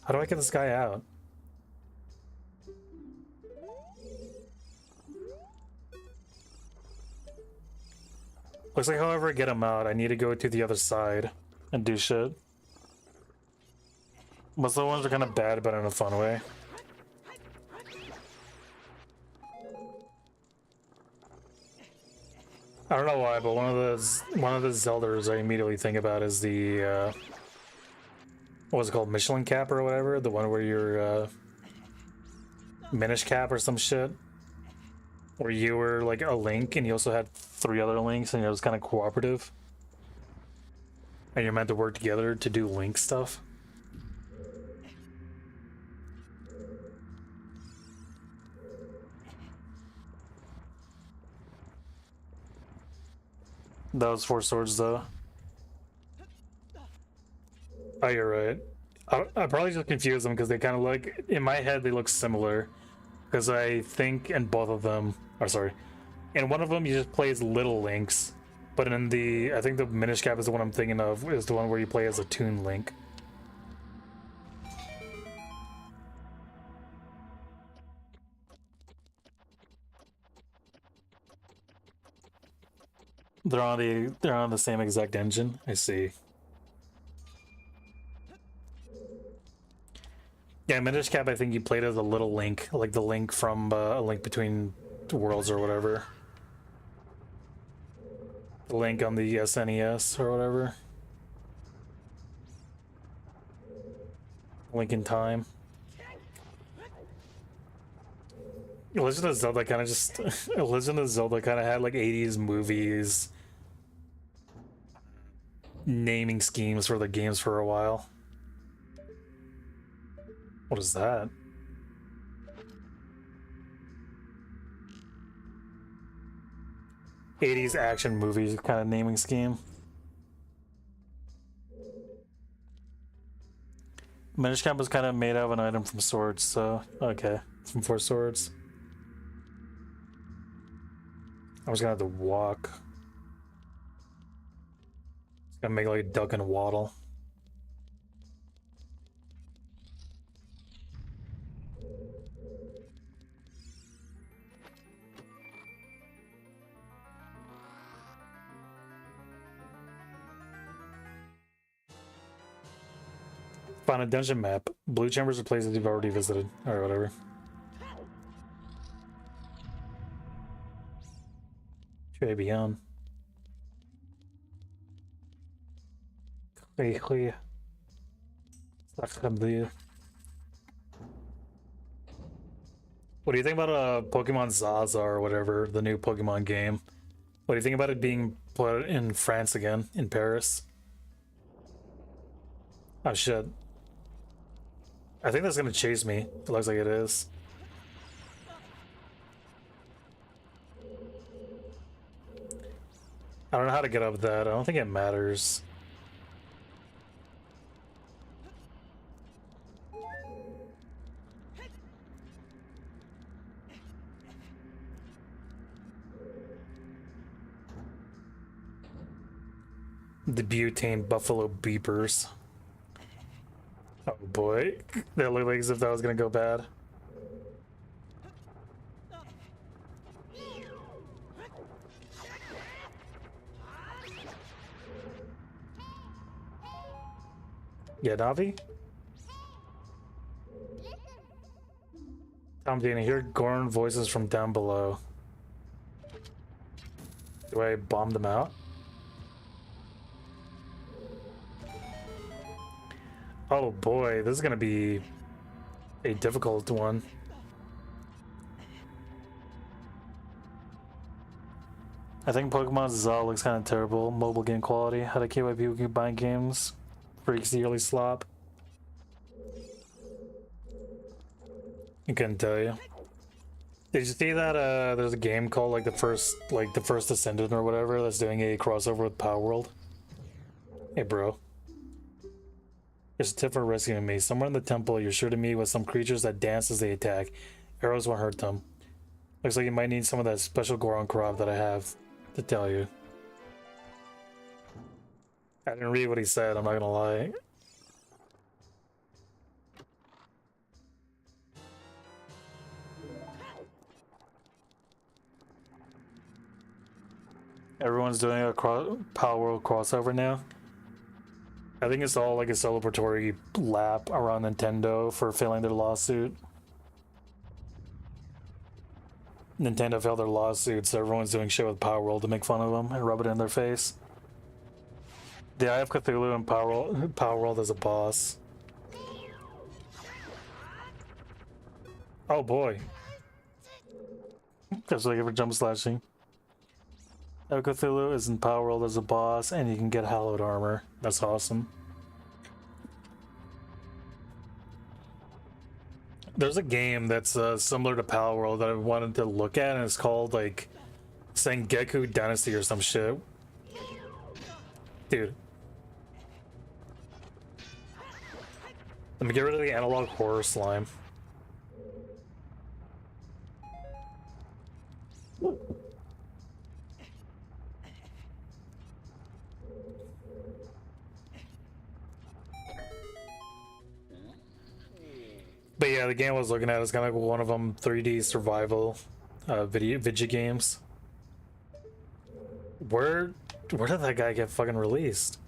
How do I get this guy out? Looks like however I get them out, I need to go to the other side and do shit. Most of the ones are kind of bad, but in a fun way. I don't know why, but one of the Zeldas I immediately think about is the what was it called, Michelin Cap or whatever, the one where you're Minish Cap or some shit, where you were like a Link and you also had 3 other Links and it was kind of cooperative, and you're meant to work together to do Link stuff. That was 4 swords though. Oh, you're right. I probably just confused them because they kind of like, in my head, they look similar. Because I think in both of them, or sorry, in one of them you just play as little Links, but in the, I think the Minish Cap is the one I'm thinking of, is the one where you play as a Toon Link. They're on the same exact engine. I see. Yeah, Minish Cap, I think you played as a little Link, like the Link from A Link Between Worlds or whatever. The Link on the SNES or whatever. Link in Time. Legend of Zelda kind of just... Legend of Zelda kind of had like 80s movies naming schemes for the games for a while. What is that? '80s action movies kind of naming scheme. Minish Cap was kind of made out of an item from Swords, so okay, from 4 swords. I was gonna have to walk. It's gonna make like a duck and waddle. Find a dungeon map. Blue chambers are places you've already visited, or whatever. Should I be on? What do you think about Pokemon Zaza or whatever, the new Pokemon game? What do you think about it being put in France again, in Paris? Oh shit. I think that's gonna chase me. It looks like it is. I don't know how to get up that. I don't think it matters. The butane buffalo beepers. Oh boy. That looked like as if that was gonna go bad. Yeah, Navi? Tom, do you hear Goron voices from down below? Do I bomb them out? Oh boy, this is gonna be a difficult one. I think Pokemon Zaza looks kind of terrible. Mobile game quality. How to keep why people keep buying games. Freaks the early slop. I couldn't tell you. Did you see that there's a game called like the first Ascendant or whatever that's doing a crossover with Power World? Hey bro. Here's a tip for rescuing me. Somewhere in the temple you're sure to meet with some creatures that dance as they attack. Arrows won't hurt them. Looks like you might need some of that special Goron crop that I have to tell you. I didn't read what he said, I'm not gonna lie. Everyone everyone's doing a Power World crossover now. I think it's all like a celebratory lap around Nintendo for failing their lawsuit. Nintendo failed their lawsuit, so everyone's doing shit with Power World to make fun of them and rub it in their face. The Eye of Cthulhu and Power World as a boss. Oh boy. Just like for jump slashing. Eye of Cthulhu is in Power World as a boss, and you can get hallowed armor. That's awesome. There's a game that's similar to Power World that I wanted to look at, and it's called like Sengeku Dynasty or some shit. Dude. Let me get rid of the analog horror slime. But yeah, the game I was looking at is kind of like one of them 3D survival video games. Where did that guy get fucking released?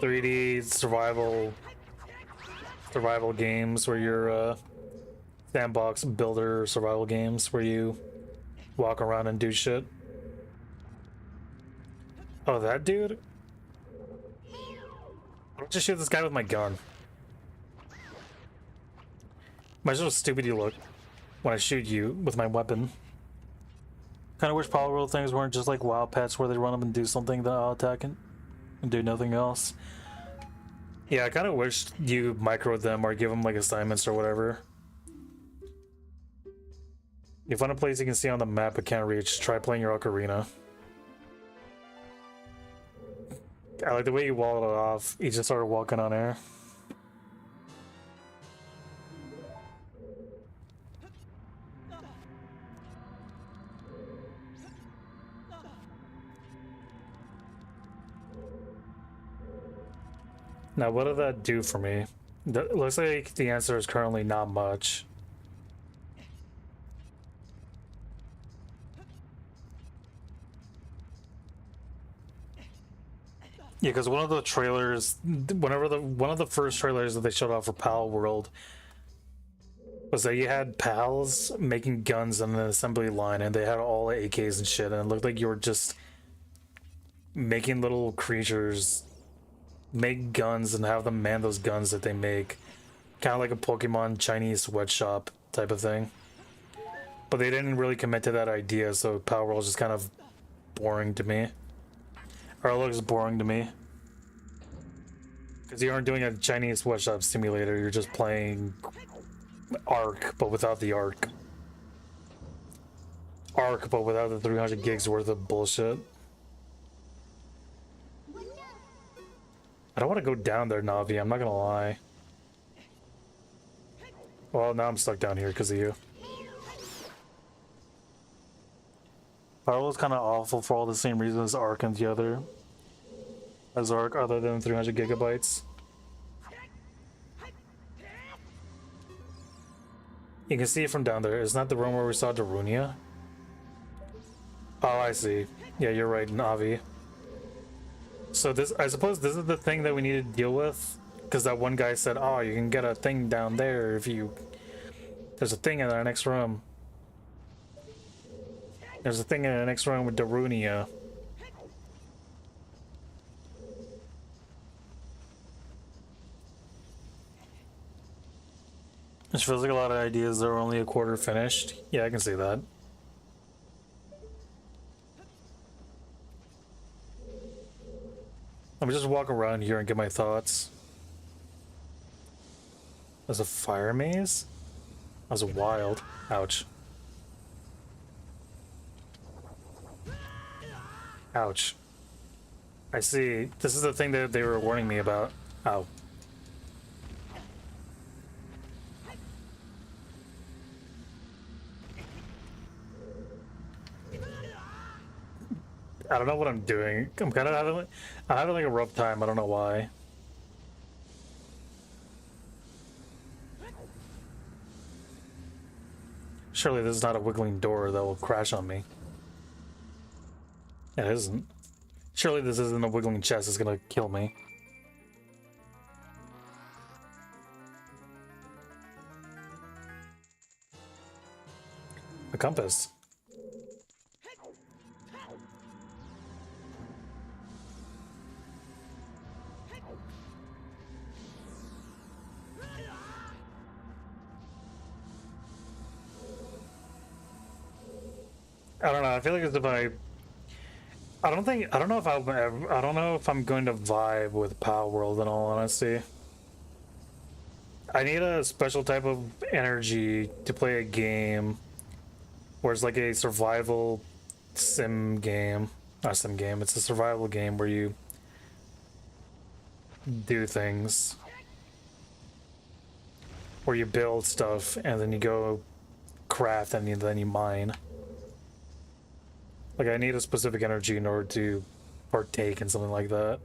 3D survival games where you're sandbox builder survival games where you walk around and do shit. Oh, that dude? I'll just shoot this guy with my gun. Imagine how stupid you look when I shoot you with my weapon. Kind of wish Power World things weren't just like WoW pets where they run up and do something, then I'll attack it and do nothing else. Yeah, I kind of wish you micro them or give them like assignments or whatever. You find a place you can see on the map but can't reach, try playing your ocarina. I like the way you walled it off. You just started walking on air. Now, what did that do for me? That looks like the answer is currently not much. Yeah, because one of the trailers, one of the first trailers that they showed off for Pal World was that you had pals making guns on an assembly line, and they had all the AKs and shit, and it looked like you were just making little creatures make guns and have them man those guns that they make, kind of like a Pokemon Chinese sweatshop type of thing. But they didn't really commit to that idea, so Pal World is just kind of boring to me. Or it looks boring to me. Because you aren't doing a Chinese sweatshop simulator, you're just playing Ark, but without the Ark. Ark, but without the 300 gigs worth of bullshit. I don't want to go down there, Navi, I'm not gonna lie. Well, now I'm stuck down here because of you. Power was kind of awful for all the same reasons as Ark and the other. As Ark, other than 300 gigabytes. You can see it from down there. Isn't that the room where we saw Darunia? Oh, I see. Yeah, you're right, Navi. So this, I suppose this is the thing that we need to deal with, because that one guy said, oh, you can get a thing down there if you... There's a thing in our next room. There's a thing in the next room with Darunia. Which feels like a lot of ideas that are only a quarter finished. Yeah, I can see that. Let me just walk around here and get my thoughts. There's a fire maze? That was wild. Ouch. Ouch. I see. This is the thing that they were warning me about. Ow. I don't know what I'm doing. I'm having like a rough time. I don't know why. Surely this is not a wiggling door that will crash on me. It isn't. Surely this isn't a wiggling chest that's gonna kill me. A compass. I don't know. I feel like as if I don't know if I don't know if I'm going to vibe with Power World in all honesty. I need a special type of energy to play a game where it's like a survival sim game. Not sim game, it's a survival game where you do things. Where you build stuff and then you go craft and then you mine. Like, I need a specific energy in order to partake in something like that.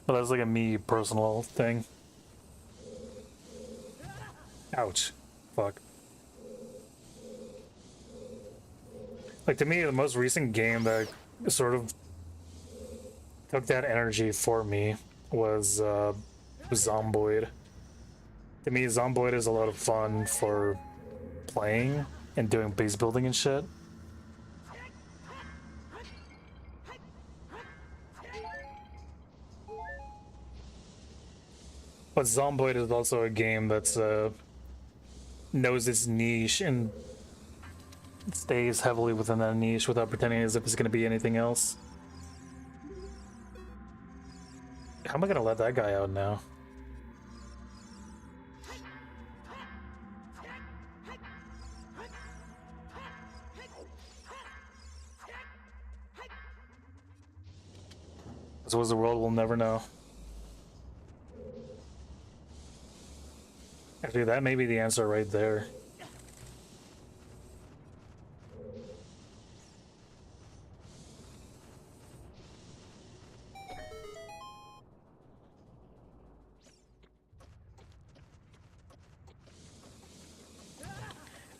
But that's like a me personal thing. Ouch. Fuck. Like, to me, the most recent game that sort of took that energy for me was Zomboid. To me, Zomboid is a lot of fun for playing and doing base building and shit. But Zomboid is also a game that's knows its niche and stays heavily within that niche without pretending as if it's going to be anything else. How am I going to let that guy out now? As was the world will never know. Actually, that may be the answer right there.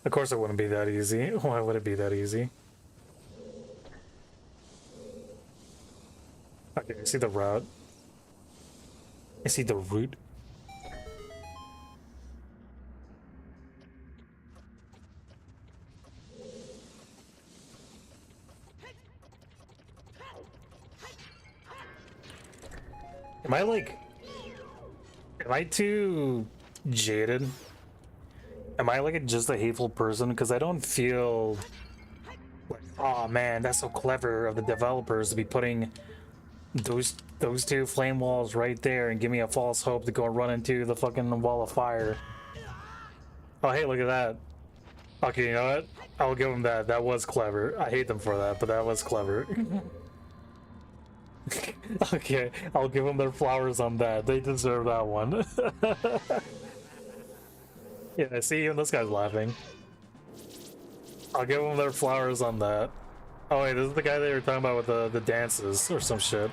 Of course it wouldn't be that easy. Why would it be that easy? Okay, I see the route. I see the route. Am I like... Am I too jaded? Am I like just a hateful person? Because I don't feel like, oh man, that's so clever of the developers to be putting those two flame walls right there and give me a false hope to go and run into the fucking wall of fire. Oh hey, look at that. Okay, you know what? I'll give them that. That was clever. I hate them for that, but that was clever. Okay, I'll give them their flowers on that. They deserve that one. Yeah, see, even this guy's laughing. I'll give them their flowers on that. Oh wait, this is the guy they were talking about with the dances or some shit.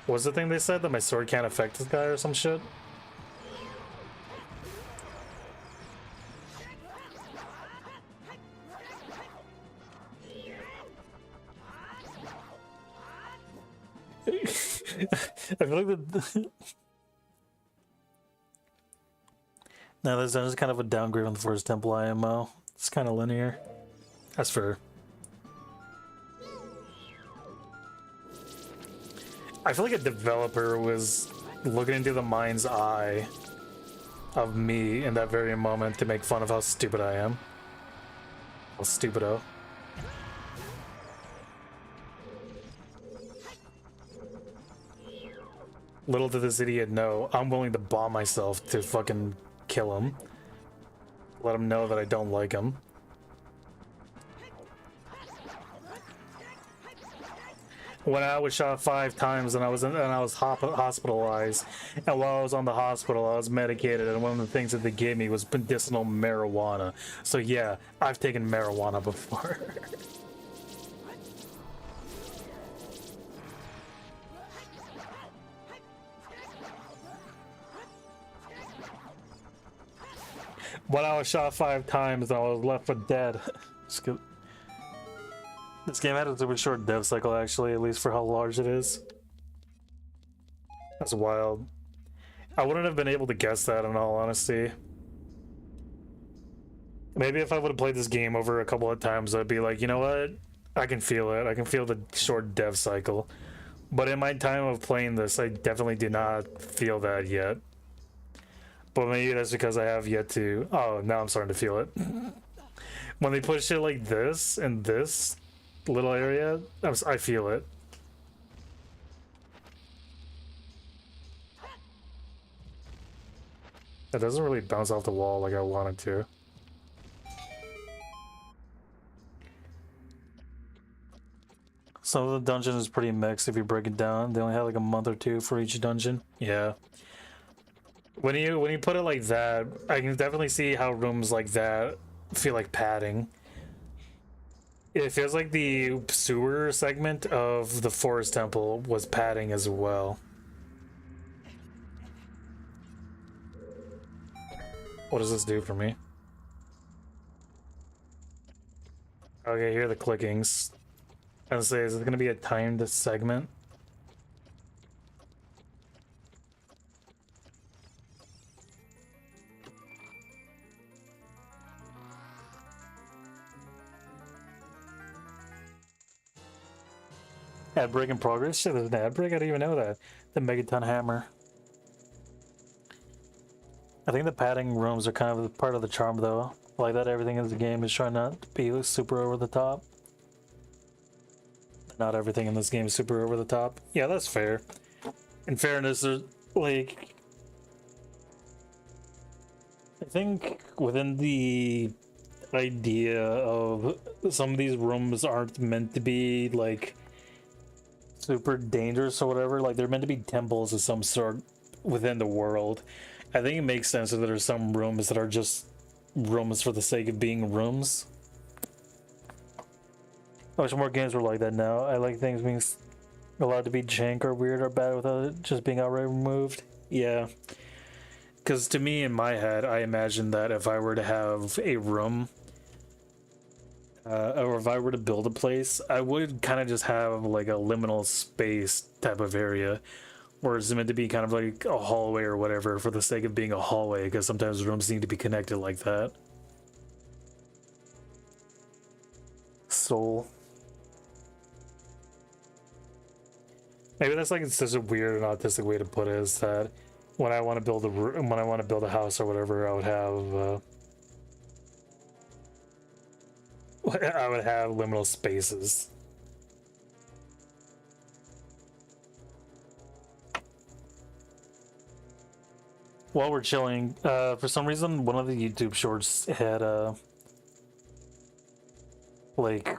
What's the thing they said? That my sword can't affect this guy or some shit? I feel like the... No, there's just kind of a downgrade on the first Temple IMO. It's kind of linear. That's fair. I feel like a developer was looking into the mind's eye of me in that very moment to make fun of how stupid I am. How stupido. Little did this idiot know, I'm willing to bomb myself to fucking kill him. Let him know that I don't like him. When I was shot 5 times and I was hospitalized, and while I was on the hospital, I was medicated, and one of the things that they gave me was medicinal marijuana. So yeah, I've taken marijuana before. When I was shot 5 times and I was left for dead. This game had a super short dev cycle, actually, at least for how large it is. That's wild. I wouldn't have been able to guess that, in all honesty. Maybe if I would have played this game over a couple of times, I'd be like, you know what? I can feel it. I can feel the short dev cycle. But in my time of playing this, I definitely did not feel that yet. But maybe that's because I have yet to... Oh, now I'm starting to feel it. When they put shit like this in this little area, I feel it. It doesn't really bounce off the wall like I wanted to. Some of the dungeon is pretty mixed if you break it down. They only have like a month or two for each dungeon. Yeah. When you put it like that, I can definitely see how rooms like that feel like padding. It feels like the sewer segment of the Forest Temple was padding as well. What does this do for me? Okay, here are the clickings. I was gonna say, is it gonna be a timed segment? Ad break in progress? Shit, there's an ad break? I didn't even know that. The Megaton Hammer. I think the padding rooms are kind of part of the charm, though. Like that, everything in the game is trying not to be super over the top. Not everything in this game is super over the top. Yeah, that's fair. In fairness, there's like... I think within the idea of some of these rooms aren't meant to be like super dangerous or whatever, like they're meant to be temples of some sort within the world. I think it makes sense that there are some rooms that are just rooms for the sake of being rooms. I wish more games were like that now. I like things being allowed to be jank or weird or bad without it just being outright removed. Yeah. Because to me, in my head, I imagine that if I were to have a room, or if I were to build a place, I would kind of just have like a liminal space type of area, where it's meant to be kind of like a hallway or whatever for the sake of being a hallway, because sometimes rooms need to be connected like that. Soul. Maybe that's like, it's such a weird and autistic way to put it, is that when I want to build a house or whatever, I would have liminal spaces. While we're chilling, for some reason, one of the YouTube shorts had like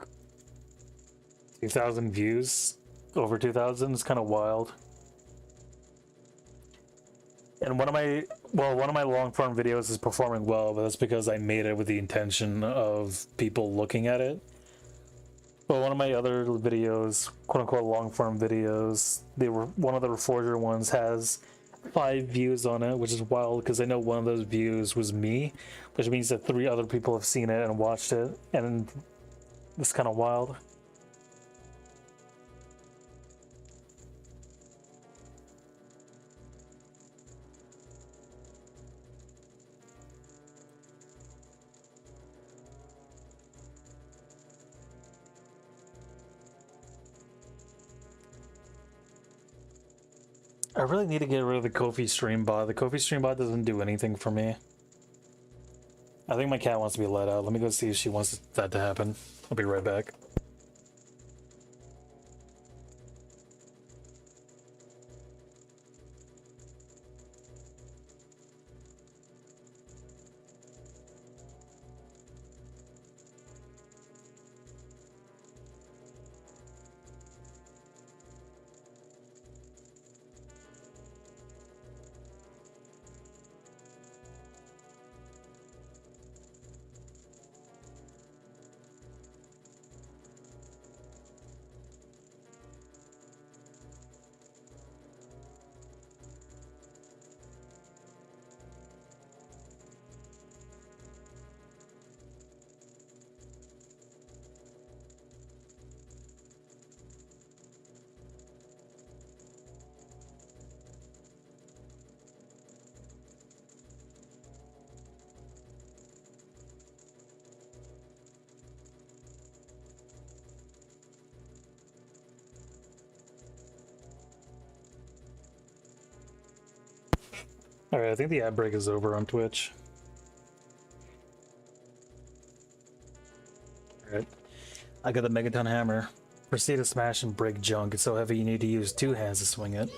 2,000 views. Over 2,000 is kind of wild. And one of my long form videos is performing well, but that's because I made it with the intention of people looking at it. But one of my other videos, quote unquote long form videos, one of the Reforger ones has 5 views on it, which is wild because I know one of those views was me, which means that 3 other people have seen it and watched it, and it's kind of wild. I really need to get rid of the Ko-fi stream bot. The Ko-fi stream bot doesn't do anything for me. I think my cat wants to be let out. Let me go see if she wants that to happen. I'll be right back. Alright, I think the ad break is over on Twitch. Alright. I got the Megaton Hammer. Proceed to smash and break junk. It's so heavy you need to use 2 hands to swing it.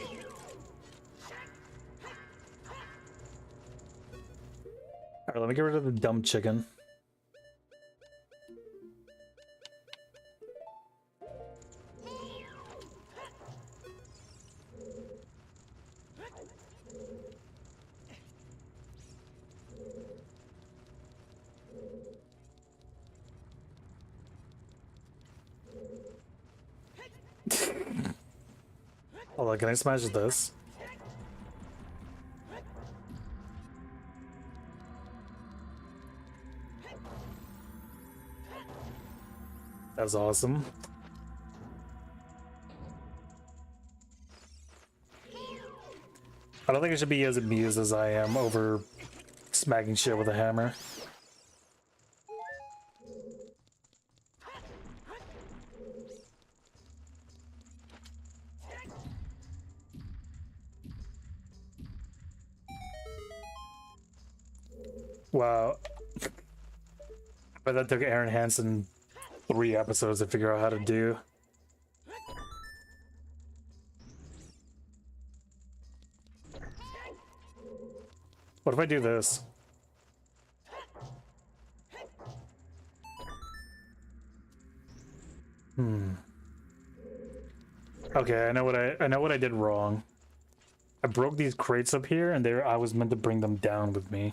Alright, let me get rid of the dumb chicken. Hold on, can I smash this? That's awesome. I don't think I should be as amused as I am over smacking shit with a hammer. Wow. But that took Aaron Hansen 3 episodes to figure out how to do. What if I do this? Okay, I know what I did wrong. I broke these crates up here, and I was meant to bring them down with me.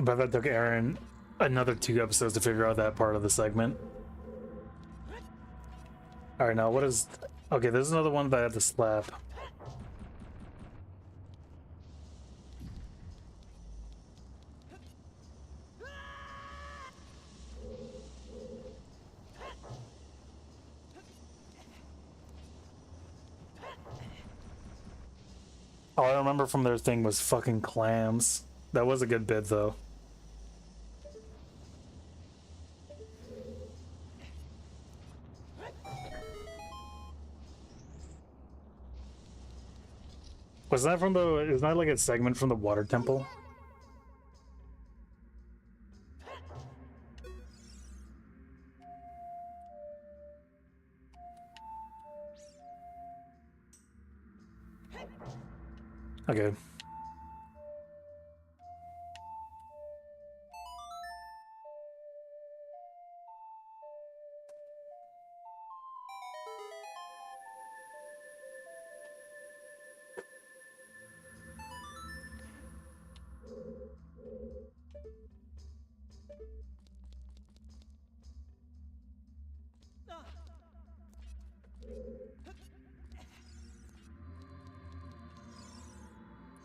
But that took Aaron another 2 episodes to figure out that part of the segment. Alright, now what is... Okay, there's another one that I have to slap. All I remember from their thing was fucking clams. That was a good bit, though. Was that from the... Isn't that like a segment from the water temple? Okay.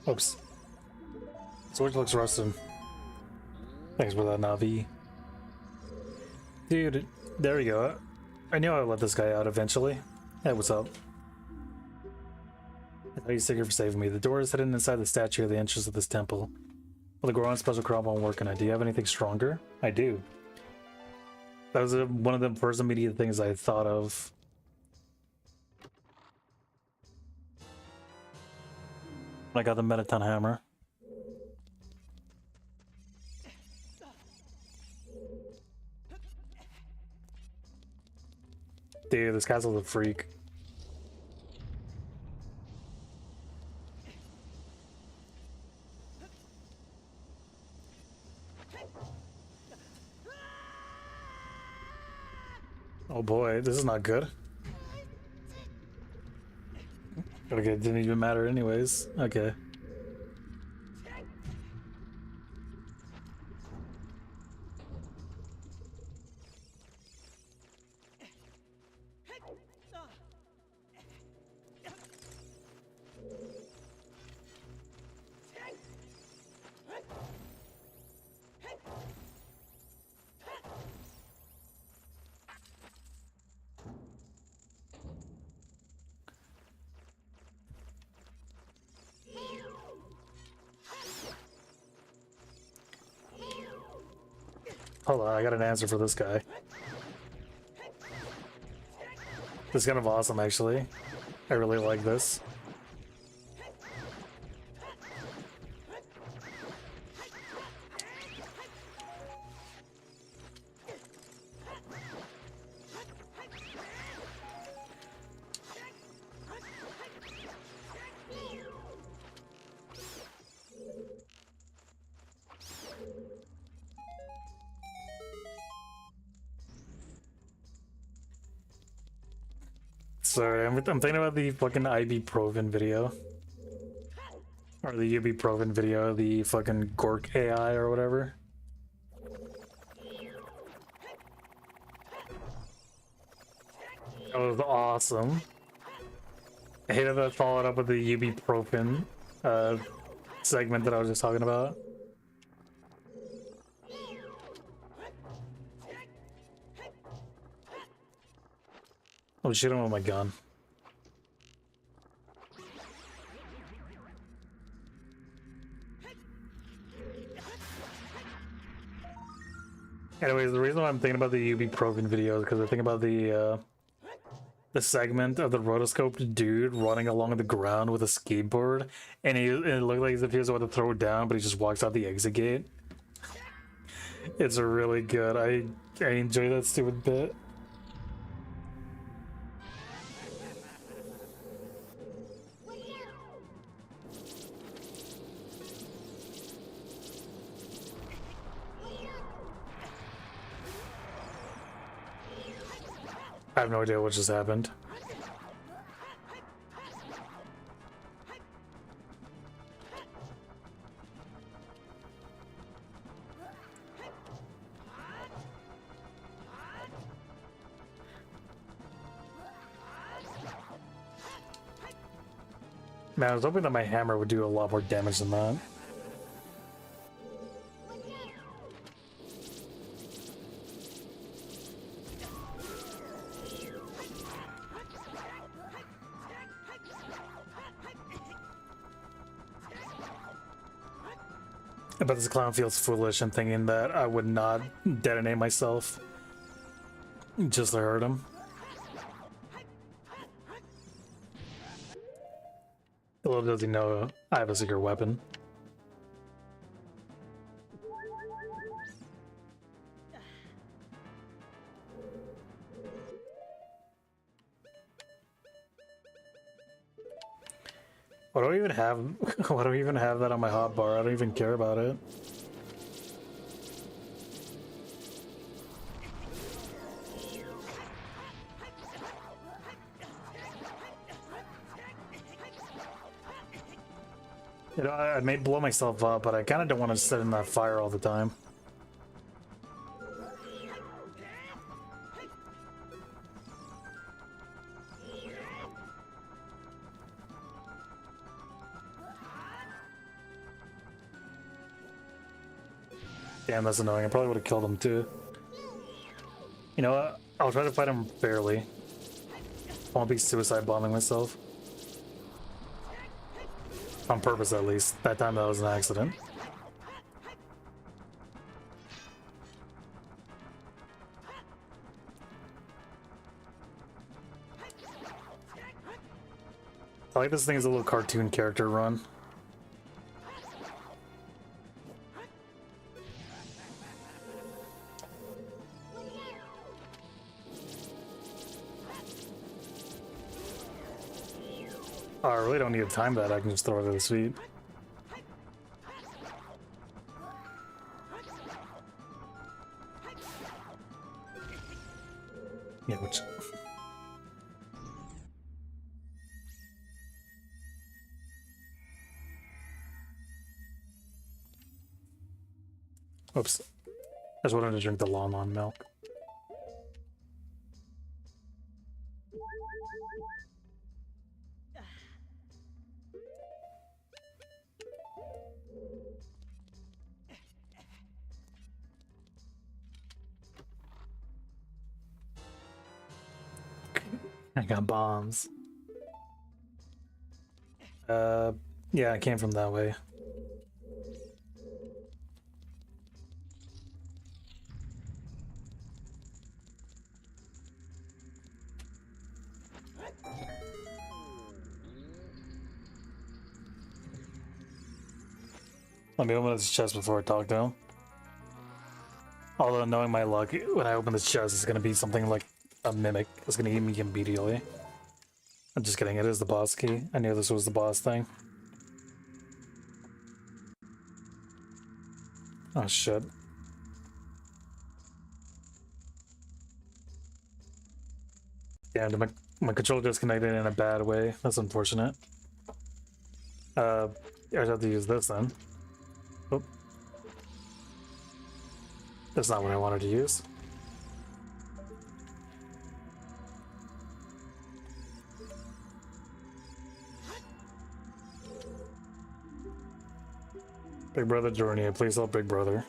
Oops. Sword looks rusted. Thanks for that, Navi. Dude, there we go. I knew I'd let this guy out eventually. Hey, what's up? Thanks for saving me. The door is hidden inside the statue at the entrance of this temple. Well, the Goron special crop won't work on it. Do you have anything stronger? I do. That was one of the first immediate things I thought of. I got the Megaton Hammer. Dude, this castle's a freak. Oh boy, this is not good. Okay, it didn't even matter anyways. Okay. Hold on, I got an answer for this guy. This is kind of awesome, actually. I really like this. Sorry, I'm thinking about the fucking ibuprofen video. Or the ibuprofen video, the fucking Gork AI or whatever. That was awesome. I hated that followed up with the ibuprofen segment that I was just talking about. Oh, shoot him with my gun. Anyways, the reason why I'm thinking about the ibuprofen video is because I think about the segment of the rotoscoped dude running along the ground with a skateboard, and it looked like as if he was about to throw it down, but he just walks out the exit gate. It's really good. I enjoy that stupid bit. I have no idea what just happened. Man, I was hoping that my hammer would do a lot more damage than that. But this clown feels foolish and thinking that I would not detonate myself just to hurt him. Little does he know I have a secret weapon. Why do I even have why do I even have that on my hotbar? I don't even care about it. You know, I may blow myself up, but I kind of don't want to sit in that fire all the time. Damn, that's annoying. I probably would have killed him too. You know what? I'll try to fight him fairly. I won't be suicide bombing myself. On purpose, at least. That time that was an accident. I like this thing as a little cartoon character run. Oh, I really don't need to time that. I can just throw it at his feet. Yeah, which... Oops. I just wanted to drink the Lon milk. I got bombs. Yeah, I came from that way. Let me open this chest before I talk to him. Although, knowing my luck, when I open this chest, it's gonna be something like a mimic. It's gonna eat me immediately. I'm just kidding, it is the boss key. I knew this was the boss thing. Oh shit. Damn, my controller disconnected in a bad way. That's unfortunate. I just have to use this then. Oh. That's not what I wanted to use. Big Brother Journey, please help Big Brother.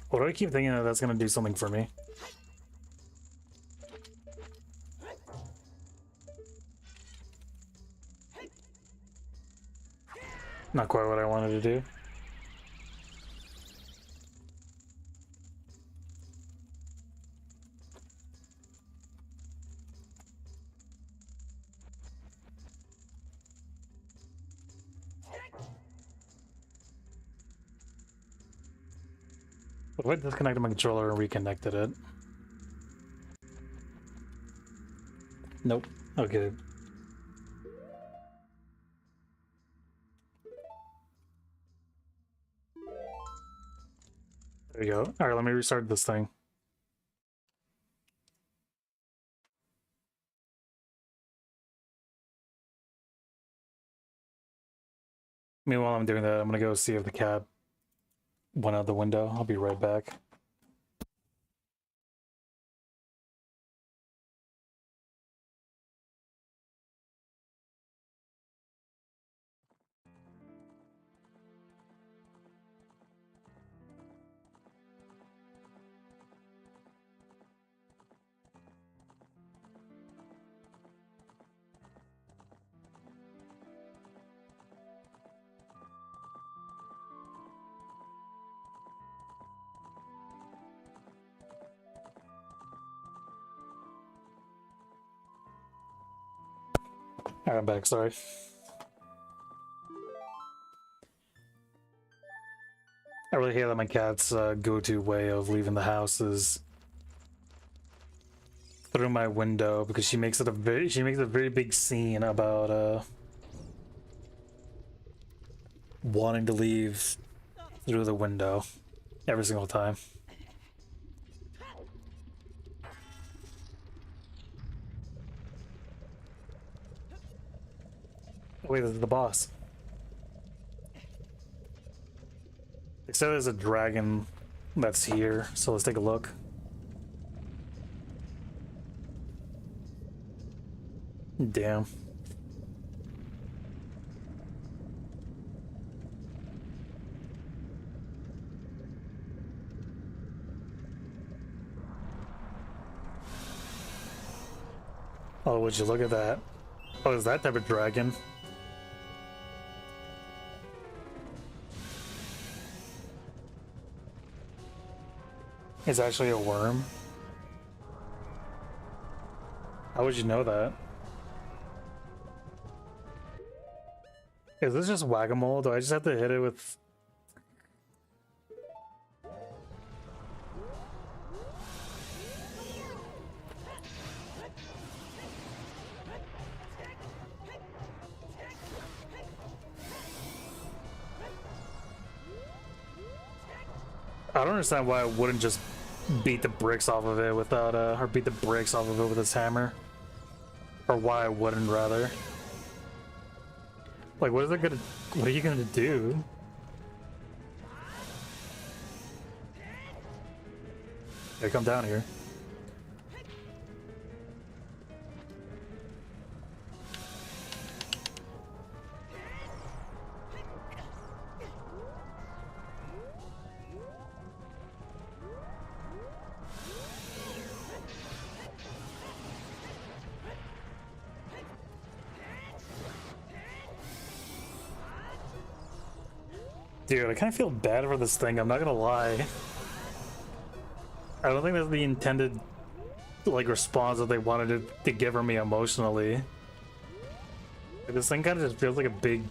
Why do I keep thinking that that's gonna do something for me? Not quite what I wanted to do. What if I disconnected my controller and reconnected it? Nope. Okay. There you go. Alright, let me restart this thing. Meanwhile, I'm doing that. I'm gonna go see if the cat went out the window. I'll be right back. Alright, I'm back, sorry. I really hate that my cat's go-to way of leaving the house is through my window, because she makes a very big scene about wanting to leave through the window every single time. Wait, this is the boss. They said there's a dragon that's here, so let's take a look. Damn. Oh, would you look at that? Oh, is that type of dragon? It's actually a worm? How would you know that? Is this just whack-a-mole? Do I just have to hit it with... I don't understand why I wouldn't just beat the bricks off of it without, or beat the bricks off of it with this hammer. Or why I wouldn't, rather. Like, what are you gonna do? Hey, come down here. Dude, I kind of feel bad for this thing, I'm not gonna lie. I don't think that's the intended like response that they wanted to give her me emotionally. Like, this thing kind of just feels like a big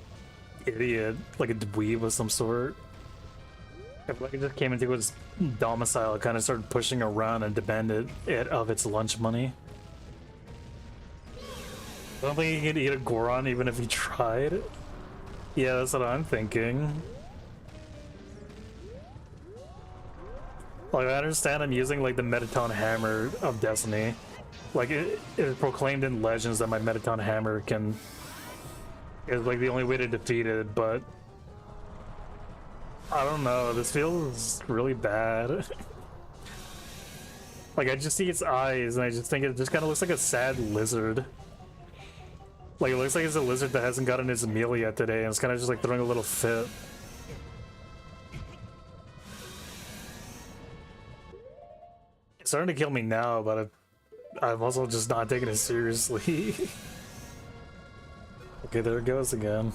idiot, like a dweeb of some sort. I feel like it just came into its domicile, it kind of started pushing around and demanded it of its lunch money. I don't think you could eat a Goron even if you tried. Yeah, that's what I'm thinking. Like, I understand I'm using like the Metaton Hammer of Destiny. Like, it is proclaimed in Legends that my Metaton Hammer is like the only way to defeat it, but I don't know, this feels really bad. Like, I just see its eyes and I just think it just kind of looks like a sad lizard. Like, it looks like it's a lizard that hasn't gotten its meal yet today and it's kind of just like throwing a little fit. It's starting to kill me now, but I'm also just not taking it seriously. Okay, there it goes again.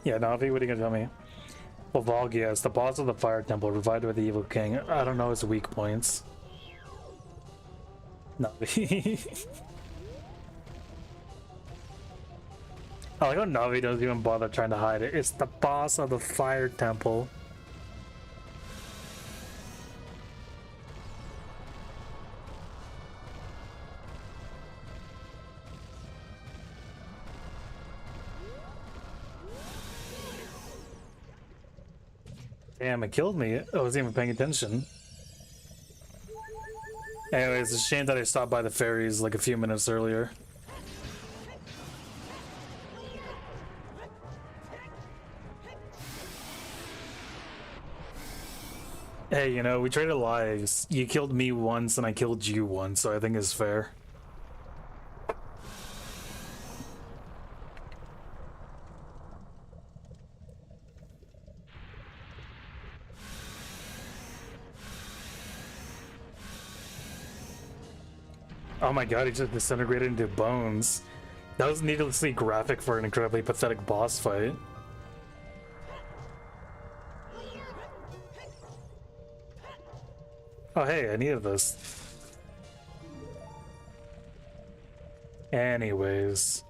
Yeah, Navi, what are you gonna tell me? Well, Volgias, the boss of the Fire Temple, revived by the Evil King. I don't know his weak points. Navi. I like how Navi doesn't even bother trying to hide it. It's the boss of the Fire Temple. Damn, it killed me. I wasn't even paying attention. Anyways, it's a shame that I stopped by the ferries like a few minutes earlier. Hey, you know, we traded lives. You killed me once and I killed you once, so I think it's fair. Oh my god, he just disintegrated into bones. That was needlessly graphic for an incredibly pathetic boss fight. Oh hey, I needed this. Anyways.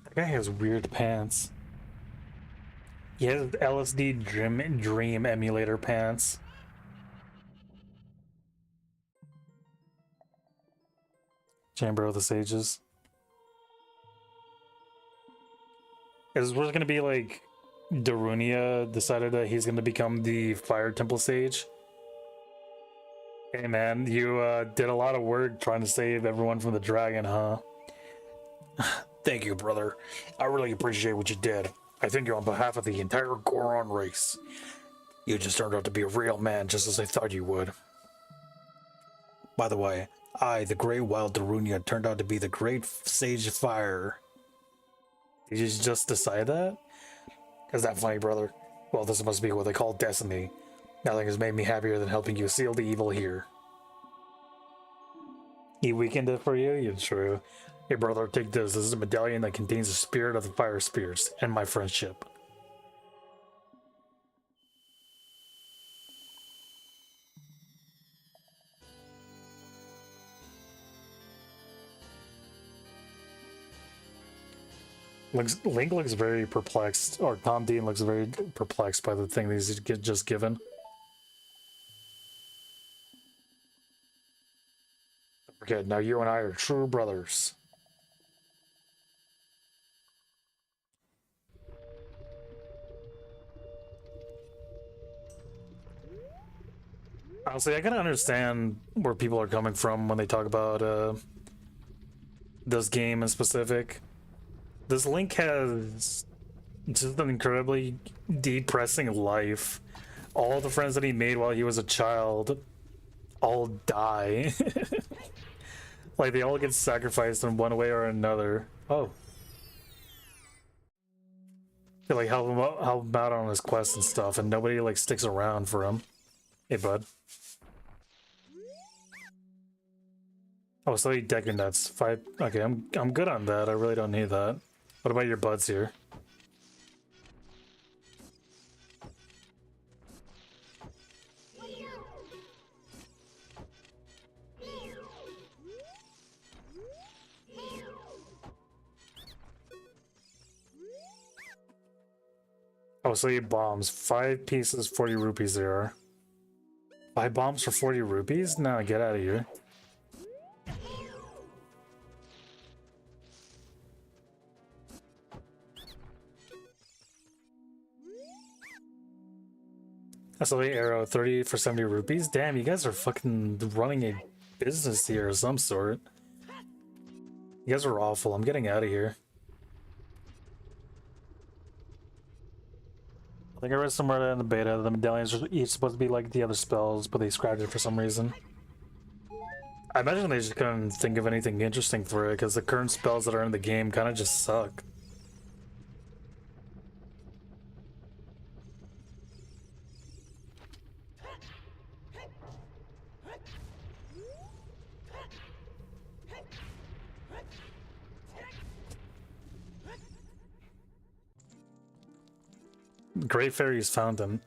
That guy has weird pants. He has LSD dream emulator pants. Chamber of the Sages. Is this gonna be like Darunia decided that he's gonna become the Fire Temple Sage? Hey man, you did a lot of work trying to save everyone from the dragon, huh? Thank you, brother. I really appreciate what you did. I thank you on behalf of the entire Goron race. You just turned out to be a real man, just as I thought you would. By the way, I, the Great Wild Darunia, turned out to be the Great Sage Fire. Did you just decide that? Is that funny, brother? Well, this must be what they call destiny. Nothing has made me happier than helping you seal the evil here. He weakened it for you? You're true. Hey brother, take this. This is a medallion that contains the spirit of the fire spirits and my friendship. Link looks very perplexed, or Tom Dean looks very perplexed by the thing that he's just given. Don't forget, now you and I are true brothers. Honestly, I can understand where people are coming from when they talk about this game in specific. This Link has Just an incredibly depressing life. All the friends that he made while he was a child all die. Like, they all get sacrificed in one way or another. Oh. They, like, help him out on his quest and stuff, and nobody, like, sticks around for him. Hey, bud. Oh, so you deck your nuts. 5. Okay, I'm good on that. I really don't need that. What about your buds here? Oh, so you bombs. 5 pieces, 40 rupees there are. 5 bombs for 40 rupees? No, get out of here. That's a late arrow, 30 for 70 rupees? Damn, you guys are fucking running a business here of some sort. You guys are awful. I'm getting out of here. I think I read somewhere in the beta the medallions are each supposed to be like the other spells, but they scrapped it for some reason. I imagine they just couldn't think of anything interesting for it, because the current spells that are in the game kind of just suck. Great Fairies Fountain.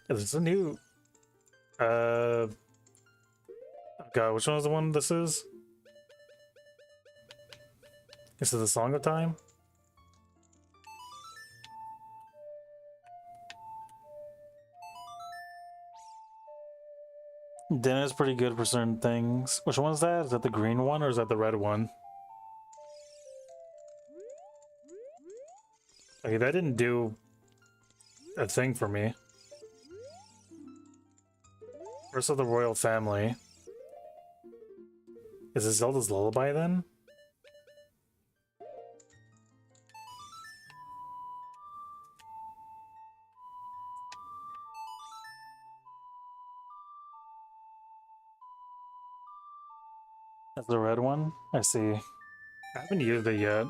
There's a new... God, which one is the one this is? Is it the Song of Time? Dinner's pretty good for certain things. Which one is that? Is that the green one or is that the red one? Okay, that didn't do a thing for me. First of the royal family. Is it Zelda's Lullaby then? That's the red one? I see. I haven't used it yet.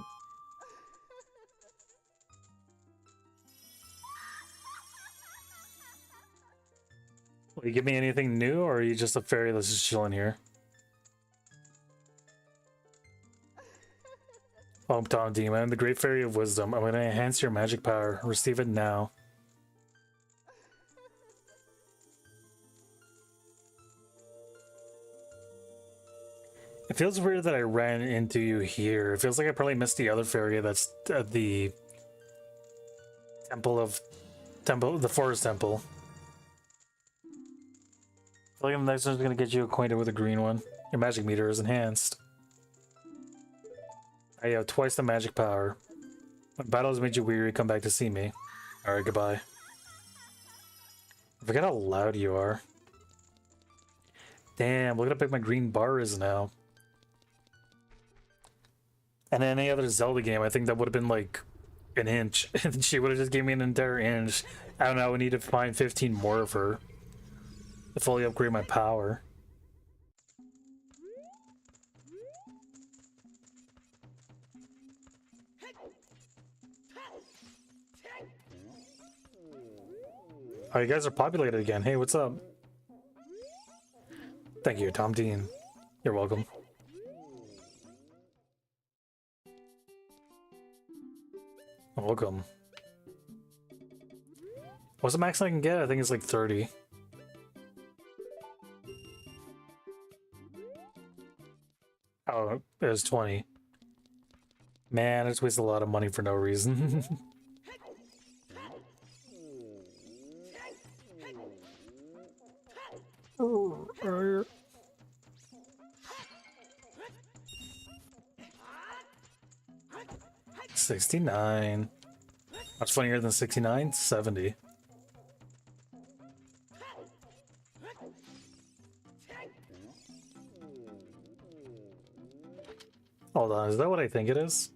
Will you give me anything new, or are you just a fairy that's just chilling here? Oh, Tom Demon, the Great Fairy of Wisdom. I'm going to enhance your magic power. Receive it now. It feels weird that I ran into you here. It feels like I probably missed the other fairy that's at the the forest temple. I feel like the next one's gonna get you acquainted with the green one. Your magic meter is enhanced. I have twice the magic power. When battles made you weary, come back to see me. Alright, goodbye. I forget how loud you are. Damn, look at how big my green bar is now. And in any other Zelda game, I think that would have been like an inch. And she would have just gave me an entire inch. I don't know, I would need to find 15 more of her to fully upgrade my power. Oh, you guys are populated again. Hey, what's up? Thank you, Tom Dean. You're welcome. Welcome. What's the max I can get? I think it's like 30. Oh, it was 20. Man, I just wasted a lot of money for no reason. Oh, 69. Much funnier than 69? 70. Hold on, is that what I think it is?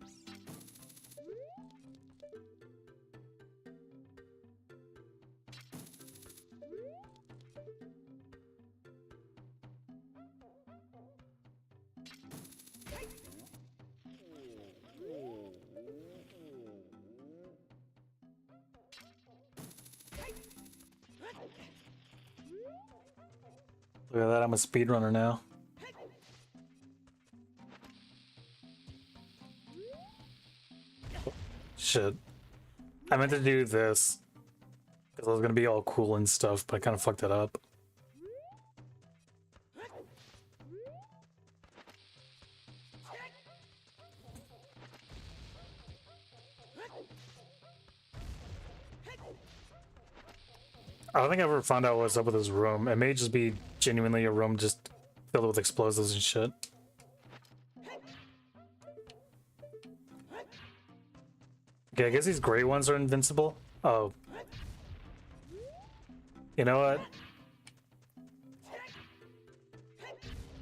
Look at that, I'm a speedrunner now. Shit. I meant to do this. Because I was gonna be all cool and stuff, but I kind of fucked it up. I don't think I ever found out what's up with this room. It may just be genuinely a room just filled with explosives and shit. Okay, I guess these gray ones are invincible. Oh. You know what?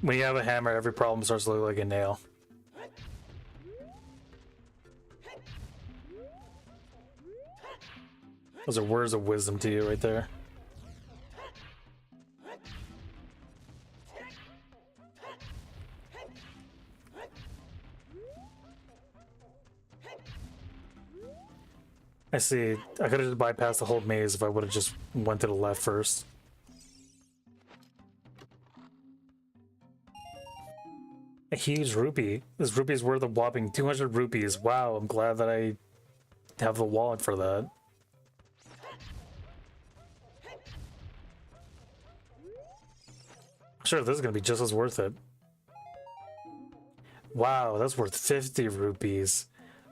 When you have a hammer, every problem starts to look like a nail. Those are words of wisdom to you right there. I see. I could have just bypassed the whole maze if I would have just went to the left first. A huge rupee. This rupee is worth a whopping 200 rupees. Wow, I'm glad that I have the wallet for that. I'm sure this is gonna be just as worth it. Wow, that's worth 50 rupees.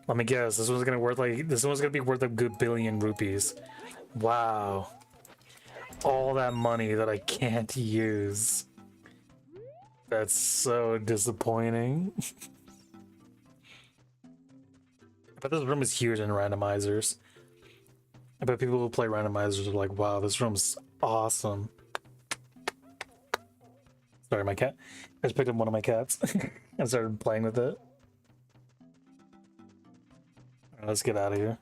Let me guess, this one's gonna be worth a good billion rupees. Wow. All that money that I can't use. That's so disappointing. I bet this room is huge in randomizers. I bet people who play randomizers are like, wow, this room's awesome. Sorry, my cat. I just picked up one of my cats and started playing with it. Alright, let's get out of here.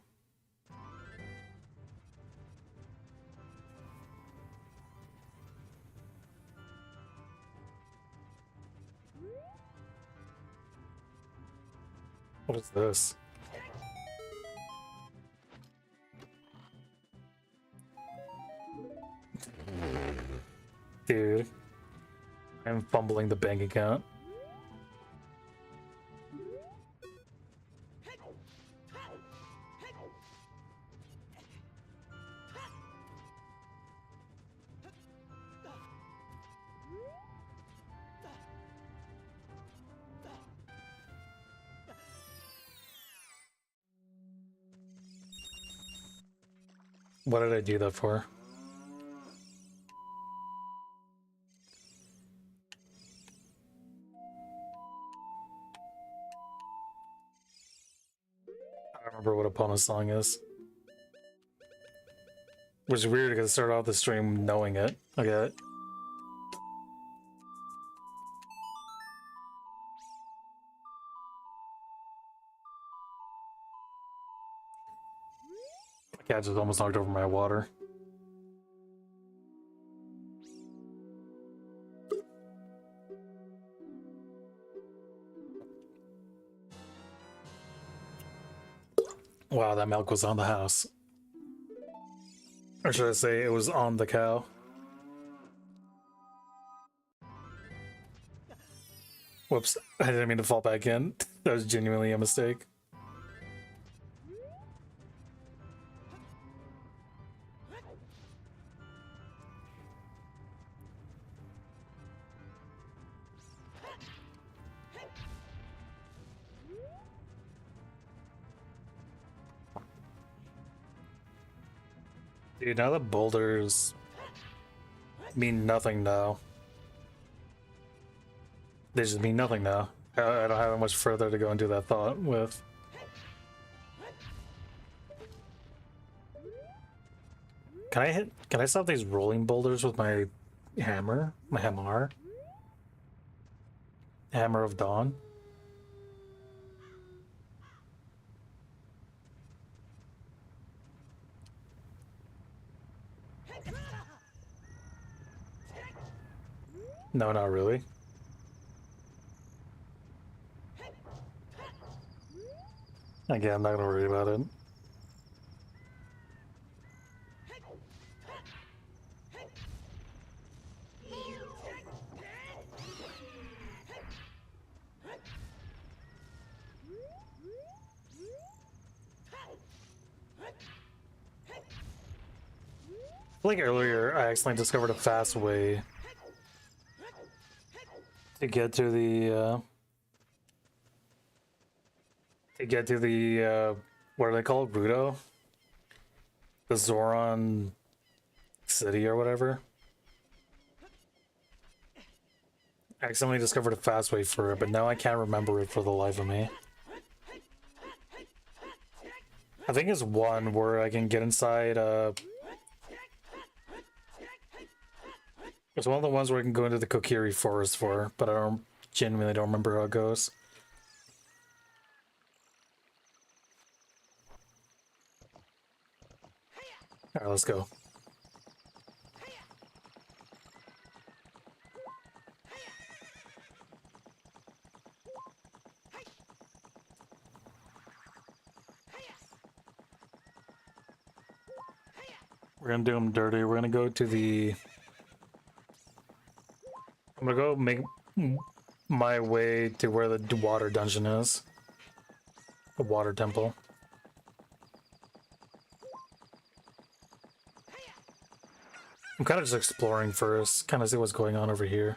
What is this? Dude, I'm fumbling the bank account. What did I do that for? I don't remember what Opponent's song is. Which is weird because I started off the stream knowing it. I get it. My cat just almost knocked over my water. Wow, that milk was on the house. Or should I say it was on the cow? Whoops, I didn't mean to fall back in. That was genuinely a mistake. Dude, now the boulders mean nothing now. They just mean nothing now. I don't have much further to go into that thought with. Can I stop these rolling boulders with my hammer? My hammer? Hammer of Dawn? No, not really. Again, I'm not gonna worry about it. Like earlier, I accidentally discovered a fast way to get to the what do they call it, Rudo? The Zoran city or whatever. I accidentally discovered a fast way for it, but now I can't remember it for the life of me. I think it's one where I can get inside, it's one of the ones where I can go into the Kokiri forest for, but I genuinely don't remember how it goes. Alright, let's go. We're gonna do them dirty. We're gonna go to the... I'm gonna go make my way to where the water dungeon is. The water temple. I'm kind of just exploring first, kind of see what's going on over here.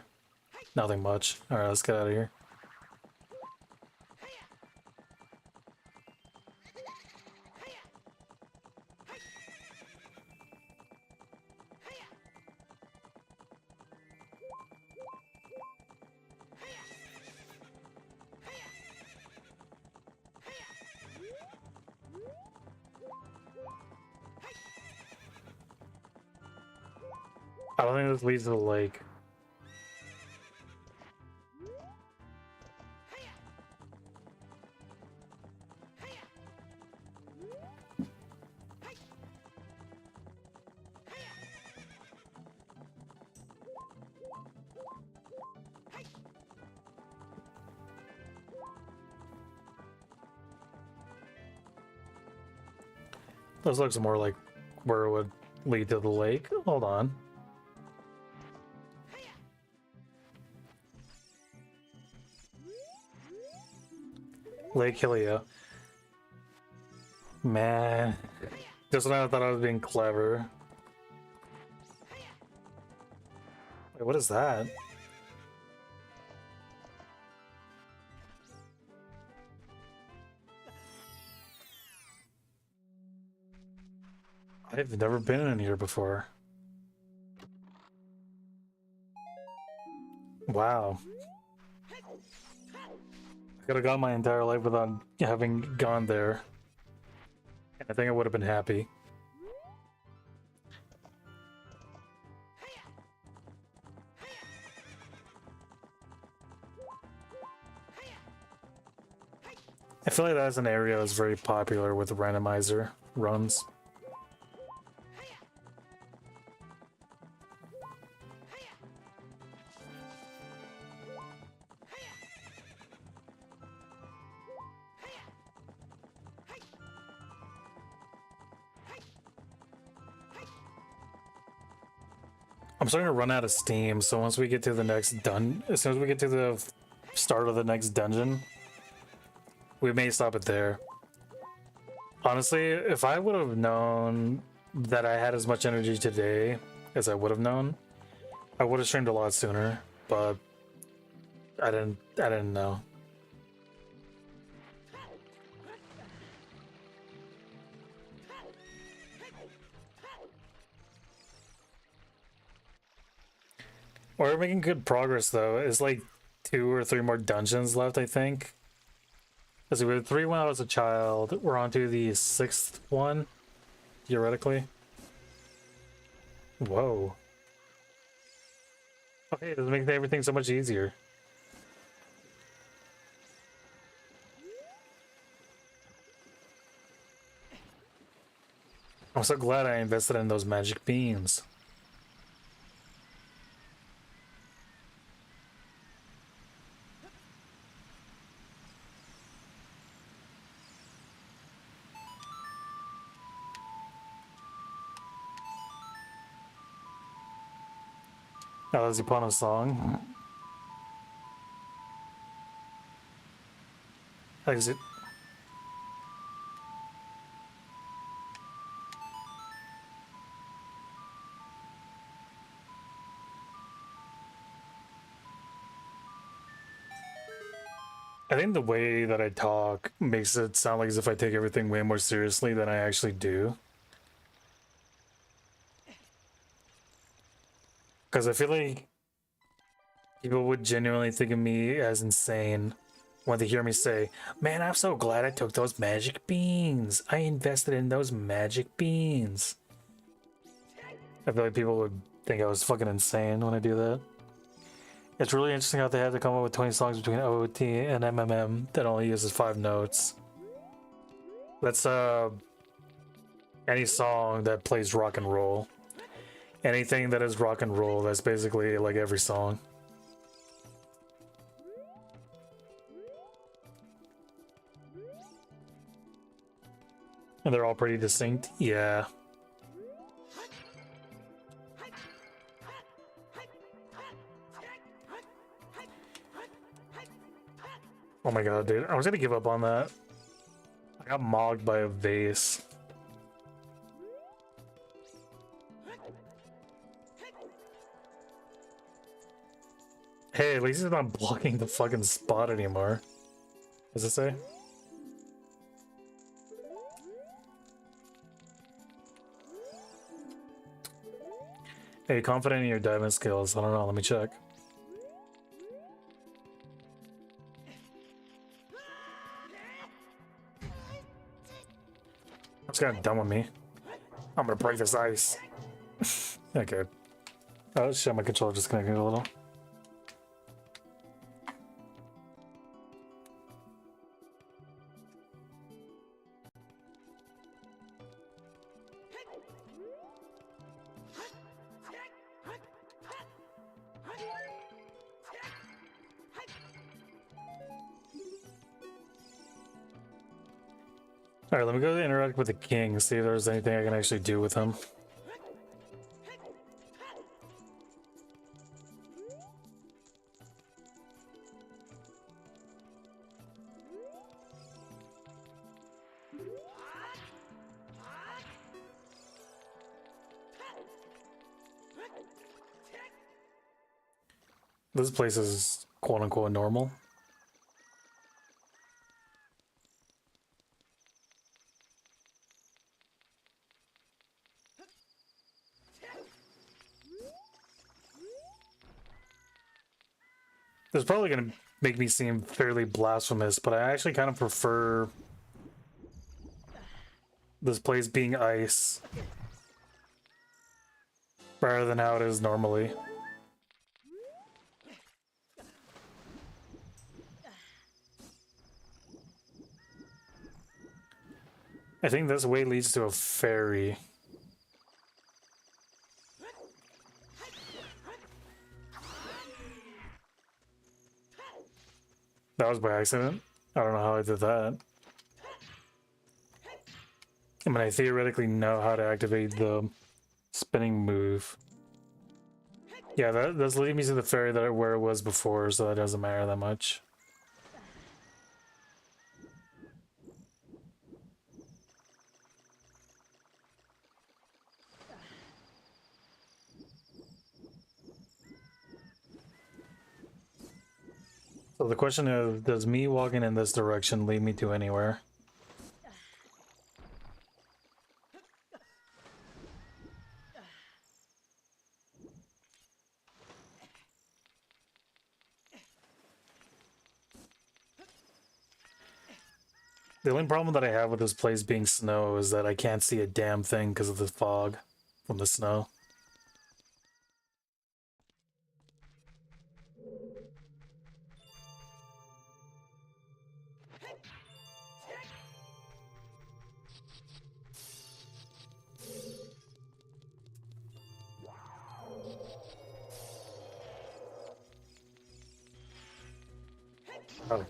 Nothing much. Alright, let's get out of here. I don't think this leads to the lake. This looks more like where it would lead to the lake. Hold on. Lake Hillia. Man. Just when I thought I was being clever. Wait, what is that? I've never been in here before. Wow. I could have gone my entire life without having gone there. And I think I would have been happy. I feel like that's an area that's very popular with randomizer runs. I'm starting to run out of steam, so once we get to the next as soon as we get to the start of the next dungeon, we may stop it there. Honestly, if I would have known that I had as much energy today as I would have known, I would have streamed a lot sooner, but I didn't know. We're making good progress though. It's like 2 or 3 more dungeons left, I think. Because we had 3 when I was a child. We're on to the 6th one, theoretically. Whoa. Okay, this makes everything so much easier. I'm so glad I invested in those magic beans. Now that's upon a song. Exit. I think the way that I talk makes it sound like as if I take everything way more seriously than I actually do. Because I feel like people would genuinely think of me as insane when they hear me say, "Man, I'm so glad I took those magic beans. I invested in those magic beans." I feel like people would think I was fucking insane when I do that. It's really interesting how they had to come up with 20 songs between OoT and MMM that only uses 5 notes. That's any song that plays rock and roll. Anything that is rock and roll, that's basically like every song. And they're all pretty distinct. Yeah. Oh my god, dude. I was gonna give up on that. I got mogged by a vase. Hey, at least it's not blocking the fucking spot anymore. What does it say? Hey, confident in your diving skills. I don't know, let me check. That's kind of dumb with me. I'm gonna break this ice. Okay. Oh shit, my controller just connected a little. Alright, let me go interact with the king, see if there's anything I can actually do with him. This place is quote-unquote normal. This is probably going to make me seem fairly blasphemous, but I actually kind of prefer this place being ice rather than how it is normally. I think this way leads to a ferry. That was by accident. I don't know how I did that. I mean, I theoretically know how to activate the spinning move. Yeah, that's leading me to the ferry that where it was before, so that doesn't matter that much. So the question is, does me walking in this direction lead me to anywhere? The only problem that I have with this place being snow is that I can't see a damn thing because of the fog from the snow. Oh.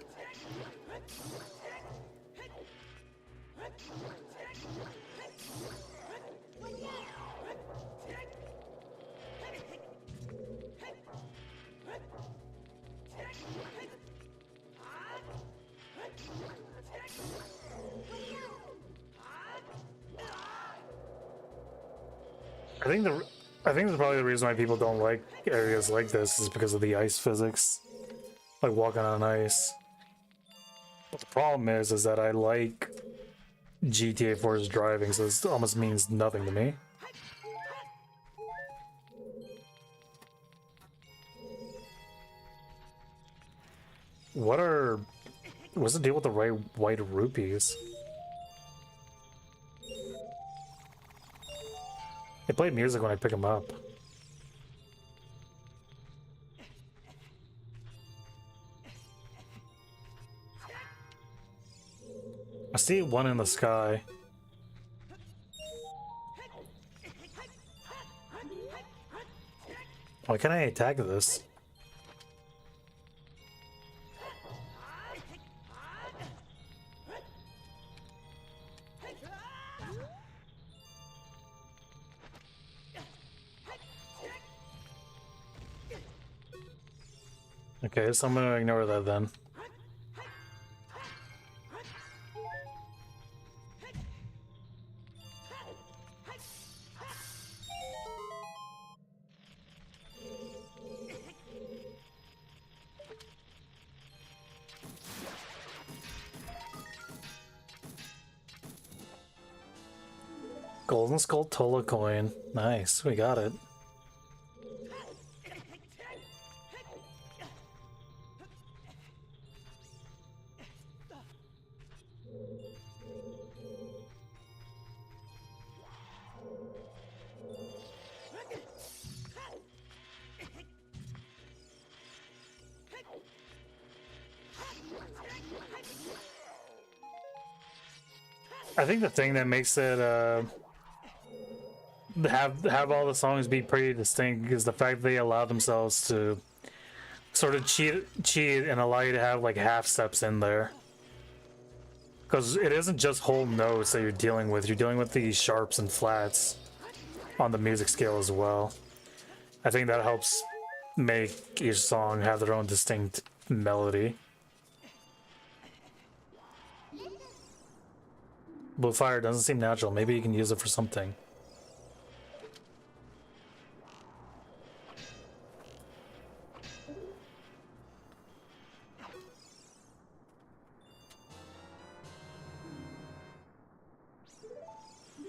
I think that's probably the reason why people don't like areas like this is because of the ice physics. Like walking on ice. But the problem is that I like GTA 4's driving, so this almost means nothing to me. What's the deal with the white rupees? They play music when I pick them up. I see one in the sky. Why can't I attack this? Okay, so I'm gonna ignore that then. Golden Skull Tola coin. Nice, we got it. I think the thing that makes it have all the songs be pretty distinct is the fact they allow themselves to sort of cheat and allow you to have like half steps in there, because it isn't just whole notes that you're dealing with the sharps and flats on the music scale as well. I think that helps make each song have their own distinct melody. Blue fire doesn't seem natural. Maybe you can use it for something.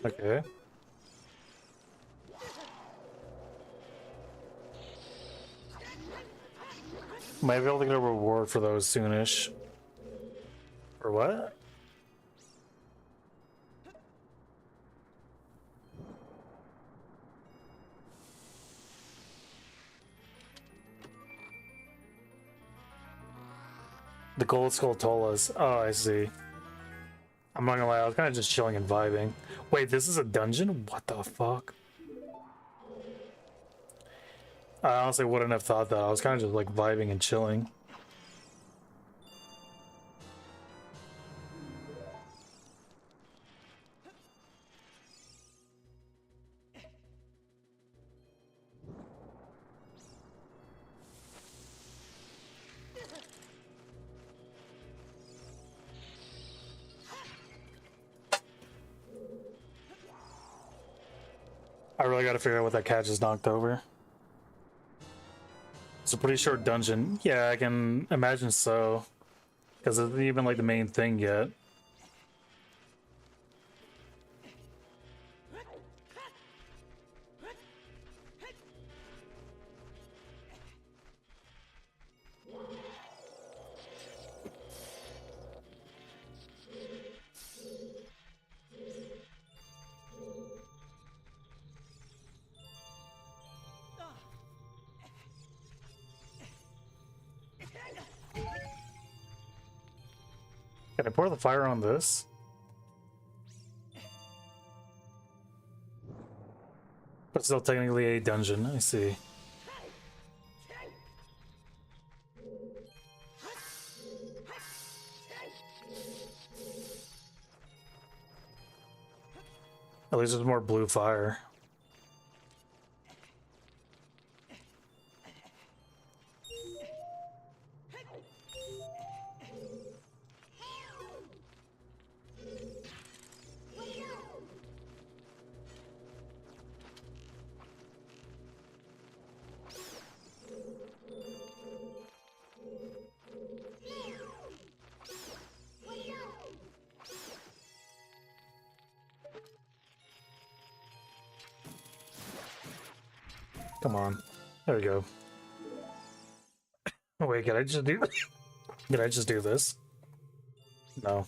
Okay. Might be able to get a reward for those soonish. Or what? The Gold Skull Tolas. Oh, I see. I'm not gonna lie, I was kind of just chilling and vibing. Wait, this is a dungeon? What the fuck? I honestly wouldn't have thought that. I was kind of just like vibing and chilling. I really gotta figure out what that cat just knocked over. It's a pretty short dungeon. Yeah, I can imagine so. Because it isn't even like the main thing yet. Can I pour the fire on this? But still technically a dungeon, I see. At least there's more blue fire. Come on. There we go. Oh wait, can I just do Did I just do this? No.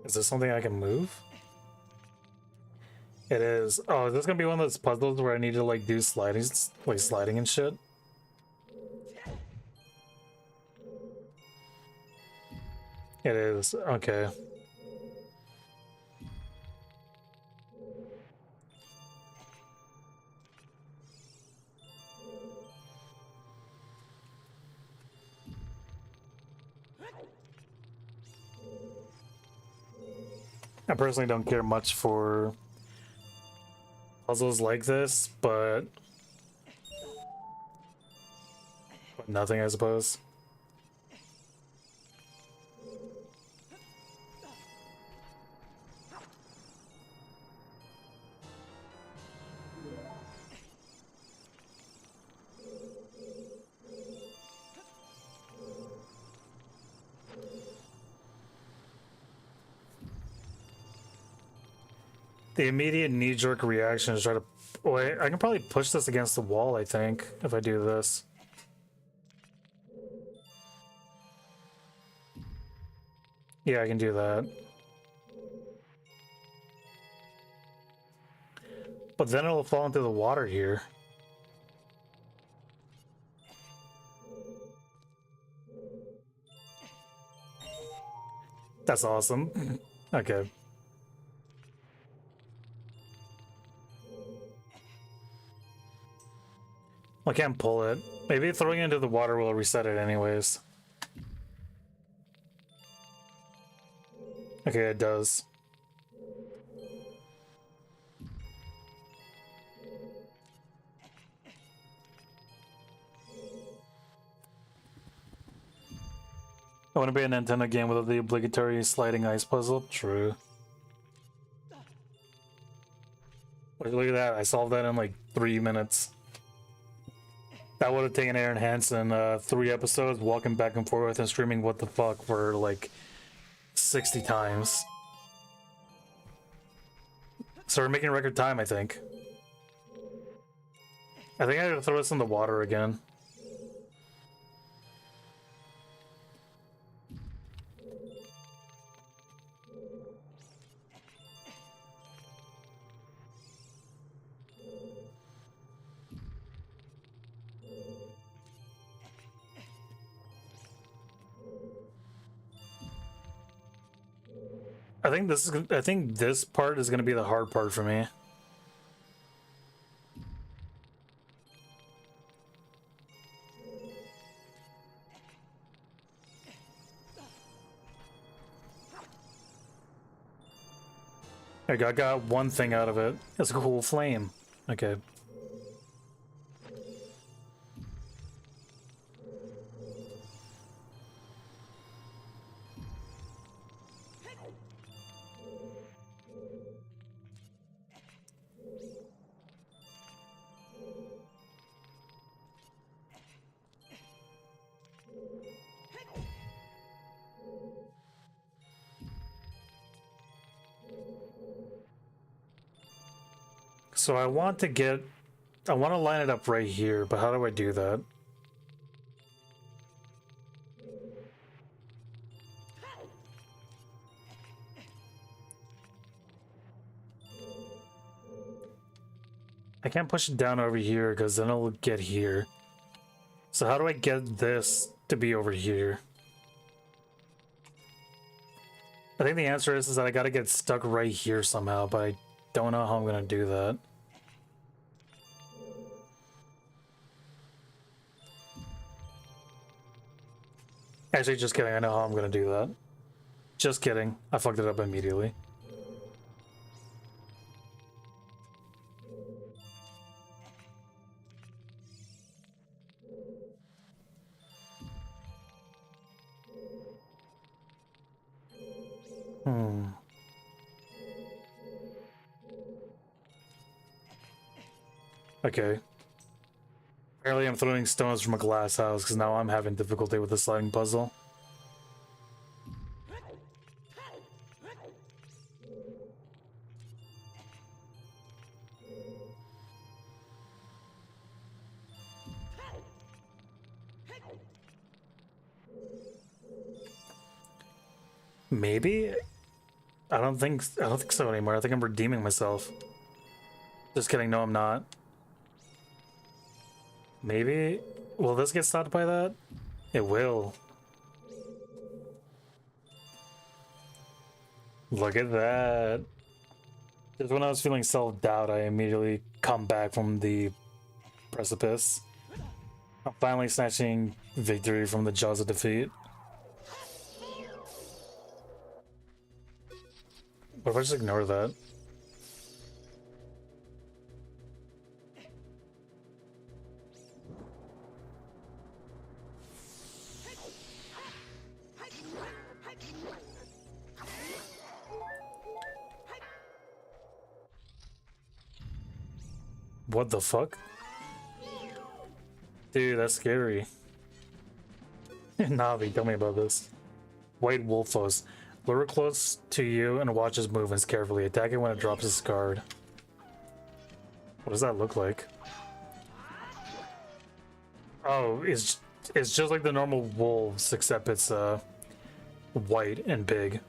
Is this something I can move? It is. Oh, is this gonna be one of those puzzles where I need to like do sliding, like sliding and shit? It is. Okay. I personally don't care much for puzzles like this, but nothing, I suppose. The immediate knee-jerk reaction is try to... Wait, I can probably push this against the wall, I think, if I do this. Yeah, I can do that. But then it'll fall into the water here. That's awesome. Okay. I can't pull it. Maybe throwing it into the water will reset it anyways. Okay, it does. I want to be a Nintendo game without the obligatory sliding ice puzzle. True. Look at that. I solved that in like 3 minutes. That would have taken Aaron Hansen 3 episodes walking back and forth and screaming what the fuck for like 60 times. So we're making record time, I think. I think I gotta throw this in the water again. I think this part is gonna be the hard part for me. I got one thing out of it. It's a cool flame. Okay. So I want to line it up right here, but how do I do that? I can't push it down over here because then it'll get here. So how do I get this to be over here? I think the answer is that I gotta get stuck right here somehow, but I don't know how I'm gonna do that. Actually, just kidding. I know how I'm gonna do that. Just kidding. I fucked it up immediately. Okay. Apparently I'm throwing stones from a glass house because now I'm having difficulty with the sliding puzzle. Maybe? I don't think so anymore. I think I'm redeeming myself. Just kidding, no I'm not. Maybe? Will this get stopped by that? It will. Look at that. Just when I was feeling self-doubt, I immediately come back from the precipice. I'm finally snatching victory from the jaws of defeat. What if I just ignore that? What the fuck? Dude, that's scary. Navi, tell me about this. White Wolfos. Lure close to you and watch his movements carefully. Attack it when it drops his guard. What does that look like? Oh, it's just like the normal wolves, except it's white and big.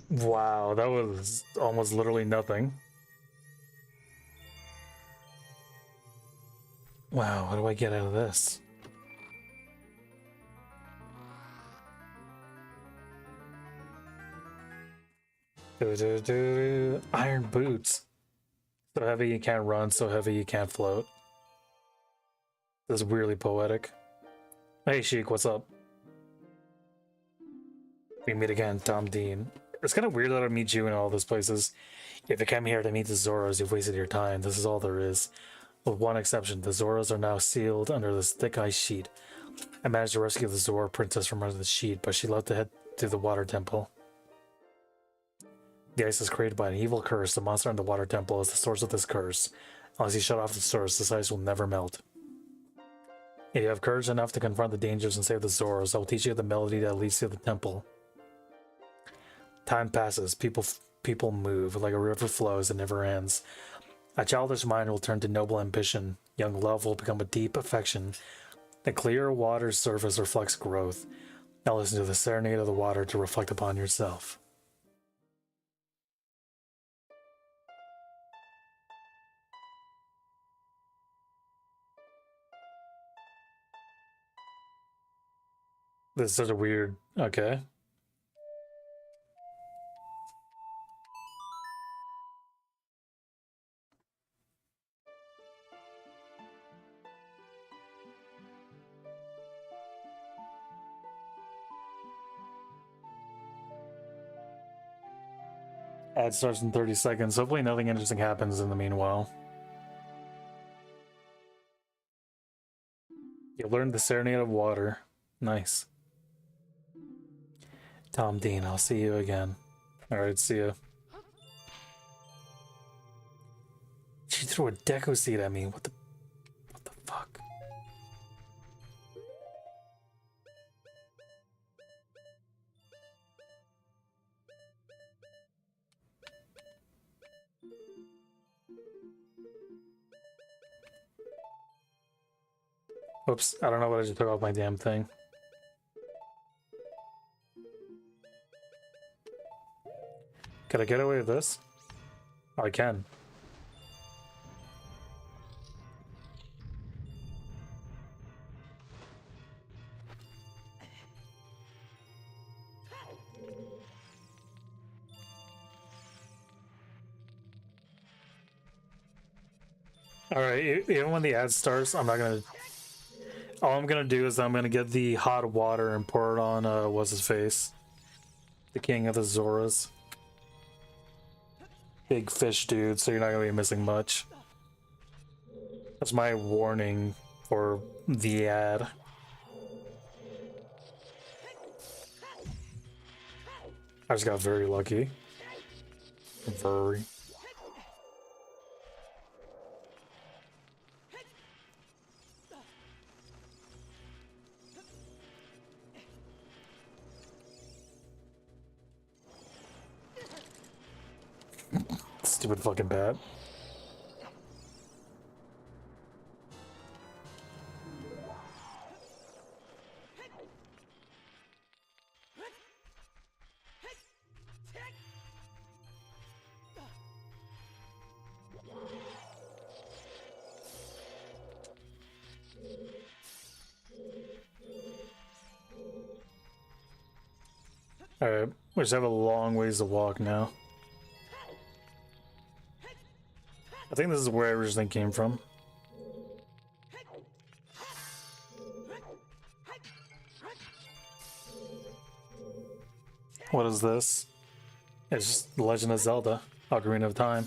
Wow, that was almost literally nothing. Wow, what do I get out of this? Iron boots. So heavy you can't run, so heavy you can't float. This is weirdly poetic. Hey Sheik, what's up? We meet again, Tom Dean. It's kind of weird that I meet you in all those places. If you came here to meet the Zoros, you've wasted your time. This is all there is. With one exception, the Zoros are now sealed under this thick ice sheet. I managed to rescue the Zora princess from under the sheet, but she left to head to the water temple. The ice is created by an evil curse. The monster in the water temple is the source of this curse. Unless you shut off the source, this ice will never melt. If you have courage enough to confront the dangers and save the Zoros, I will teach you the melody that leads to the temple. Time passes, people move, like a river flows and never ends. A childish mind will turn to noble ambition. Young love will become a deep affection. The clear water's surface reflects growth. Now listen to the serenade of the water to reflect upon yourself. This is such a weird... Okay. Ad starts in 30 seconds. Hopefully nothing interesting happens in the meanwhile. You learned the serenade of water. Nice. Tom Dean, I'll see you again. Alright, see ya. She threw a deco seed at me. What the fuck? Oops, I don't know what I just took off my damn thing. Can I get away with this? Oh, I can. Alright, even when the ad starts, I'm not gonna... All I'm gonna do is I'm gonna get the hot water and pour it on, what's his face? The king of the Zoras. Big fish dude, so you're not gonna be missing much. That's my warning for the ad. I just got very lucky. Very. Stupid fucking bat. Alright, we just have a long ways to walk now. I think this is where everything came from. What is this? It's just The Legend of Zelda, Ocarina of Time.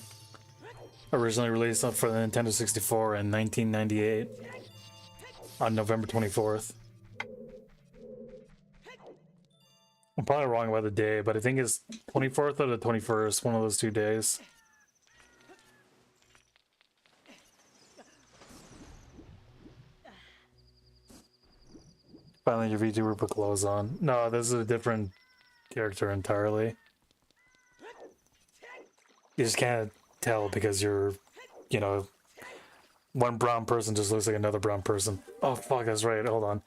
Originally released for the Nintendo 64 in 1998 on November 24th. I'm probably wrong about the day, but I think it's 24th or the 21st, one of those 2 days. Finally, your VTuber put clothes on. No, this is a different character entirely. You just can't tell because you're, you know, one brown person just looks like another brown person. Oh, fuck, that's right. Hold on.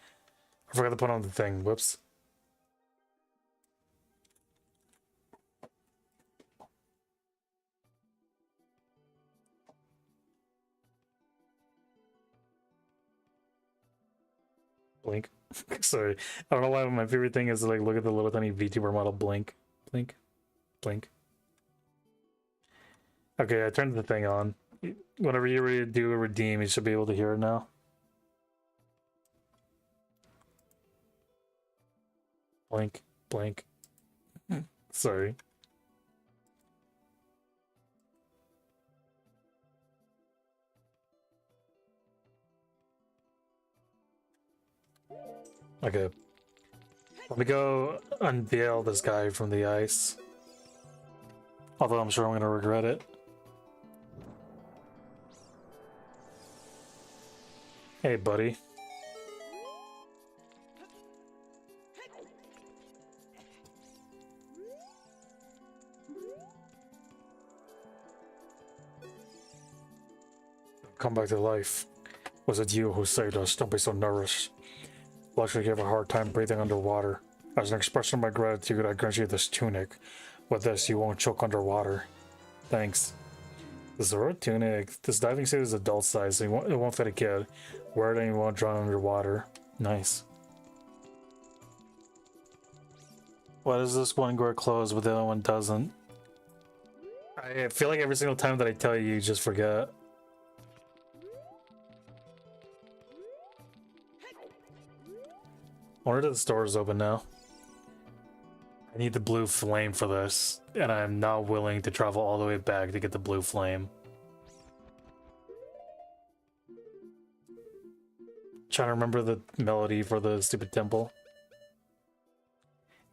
I forgot to put on the thing. Whoops. Blink. Sorry. I don't know why my favorite thing is to, like, look at the little tiny VTuber model blink. Blink. Blink. Okay, I turned the thing on. Whenever you're ready to do a redeem, you should be able to hear it now. Blink. Blink. Sorry. Okay. Let me go unveil this guy from the ice. Although I'm sure I'm gonna regret it. Hey, buddy. Come back to life. Was it you who saved us? Don't be so nervous. Luckily, you have a hard time breathing underwater. As an expression of my gratitude, I grant you this tunic. With this, you won't choke underwater. Thanks. The Zora tunic. This diving suit is adult size, so it won't fit a kid. Wear it and you won't drown underwater. Nice. Why does this one wear clothes but the other one doesn't? I feel like every single time that I tell you, you just forget. I wonder if the store is open now. I need the blue flame for this, and I'm not willing to travel all the way back to get the blue flame. Trying to remember the melody for the stupid temple.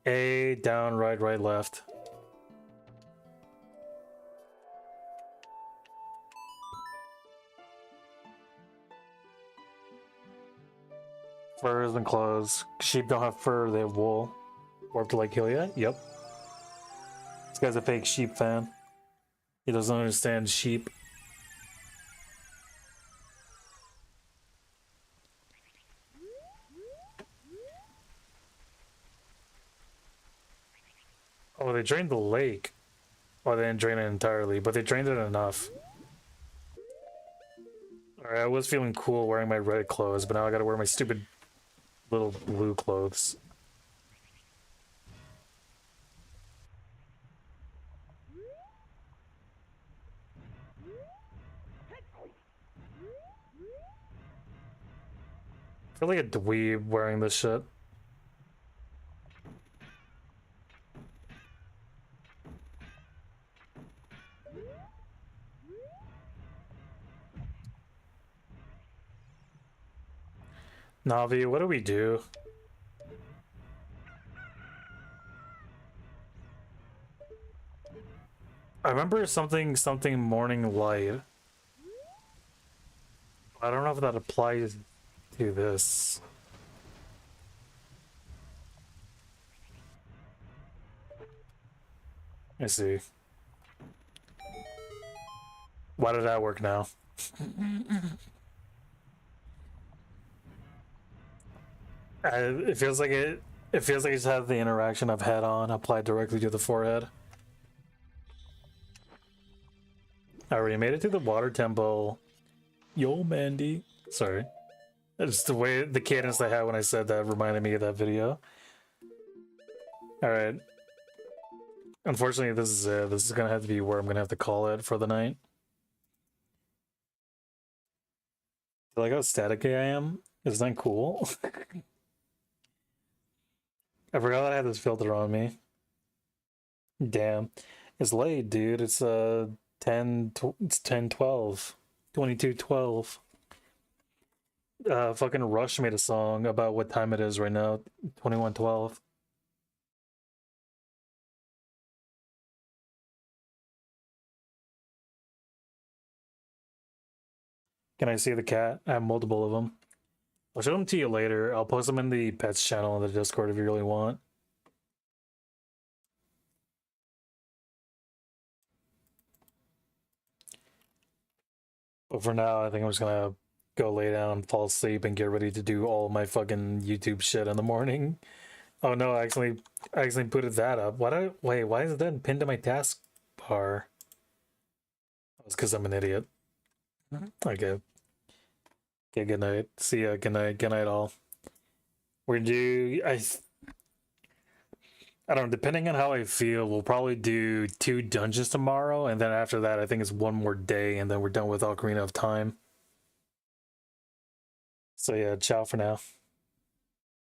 A, down, right, right, left. Furs and clothes. Sheep don't have fur, they have wool. Warp to Lake Hylia? Yep. This guy's a fake sheep fan. He doesn't understand sheep. Oh, they drained the lake. Oh, they didn't drain it entirely, but they drained it enough. Alright, I was feeling cool wearing my red clothes, but now I gotta wear my stupid little blue clothes. I feel like a dweeb wearing this shit. Navi, what do we do? I remember something morning light. I don't know if that applies to this. I see. Why did that work now? It feels like it feels like it's had the interaction of head on applied directly to the forehead. I already made it to the water temple. Yo, Mandy. Sorry. It's the way, the cadence I had when I said that reminded me of that video. Alright. Unfortunately, this is gonna have to be where I'm gonna have to call it for the night. You like how staticky I am? Isn't that cool? I forgot that I had this filter on me. Damn. It's late, dude. It's 10:12. 22:12. Fucking Rush made a song about what time it is right now. 21:12. Can I see the cat? I have multiple of them. I'll show them to you later. I'll post them in the pets channel in the Discord if you really want. But for now, I think I'm just gonna go lay down, fall asleep, and get ready to do all my fucking YouTube shit in the morning. Oh no, I actually put that up. Why is that pinned to my task bar? It's because I'm an idiot. Okay. Okay, good night. See ya. Good night all. We're due I don't know, depending on how I feel, we'll probably do 2 dungeons tomorrow, and then after that I think it's 1 more day, and then we're done with Ocarina of Time. So yeah, ciao for now.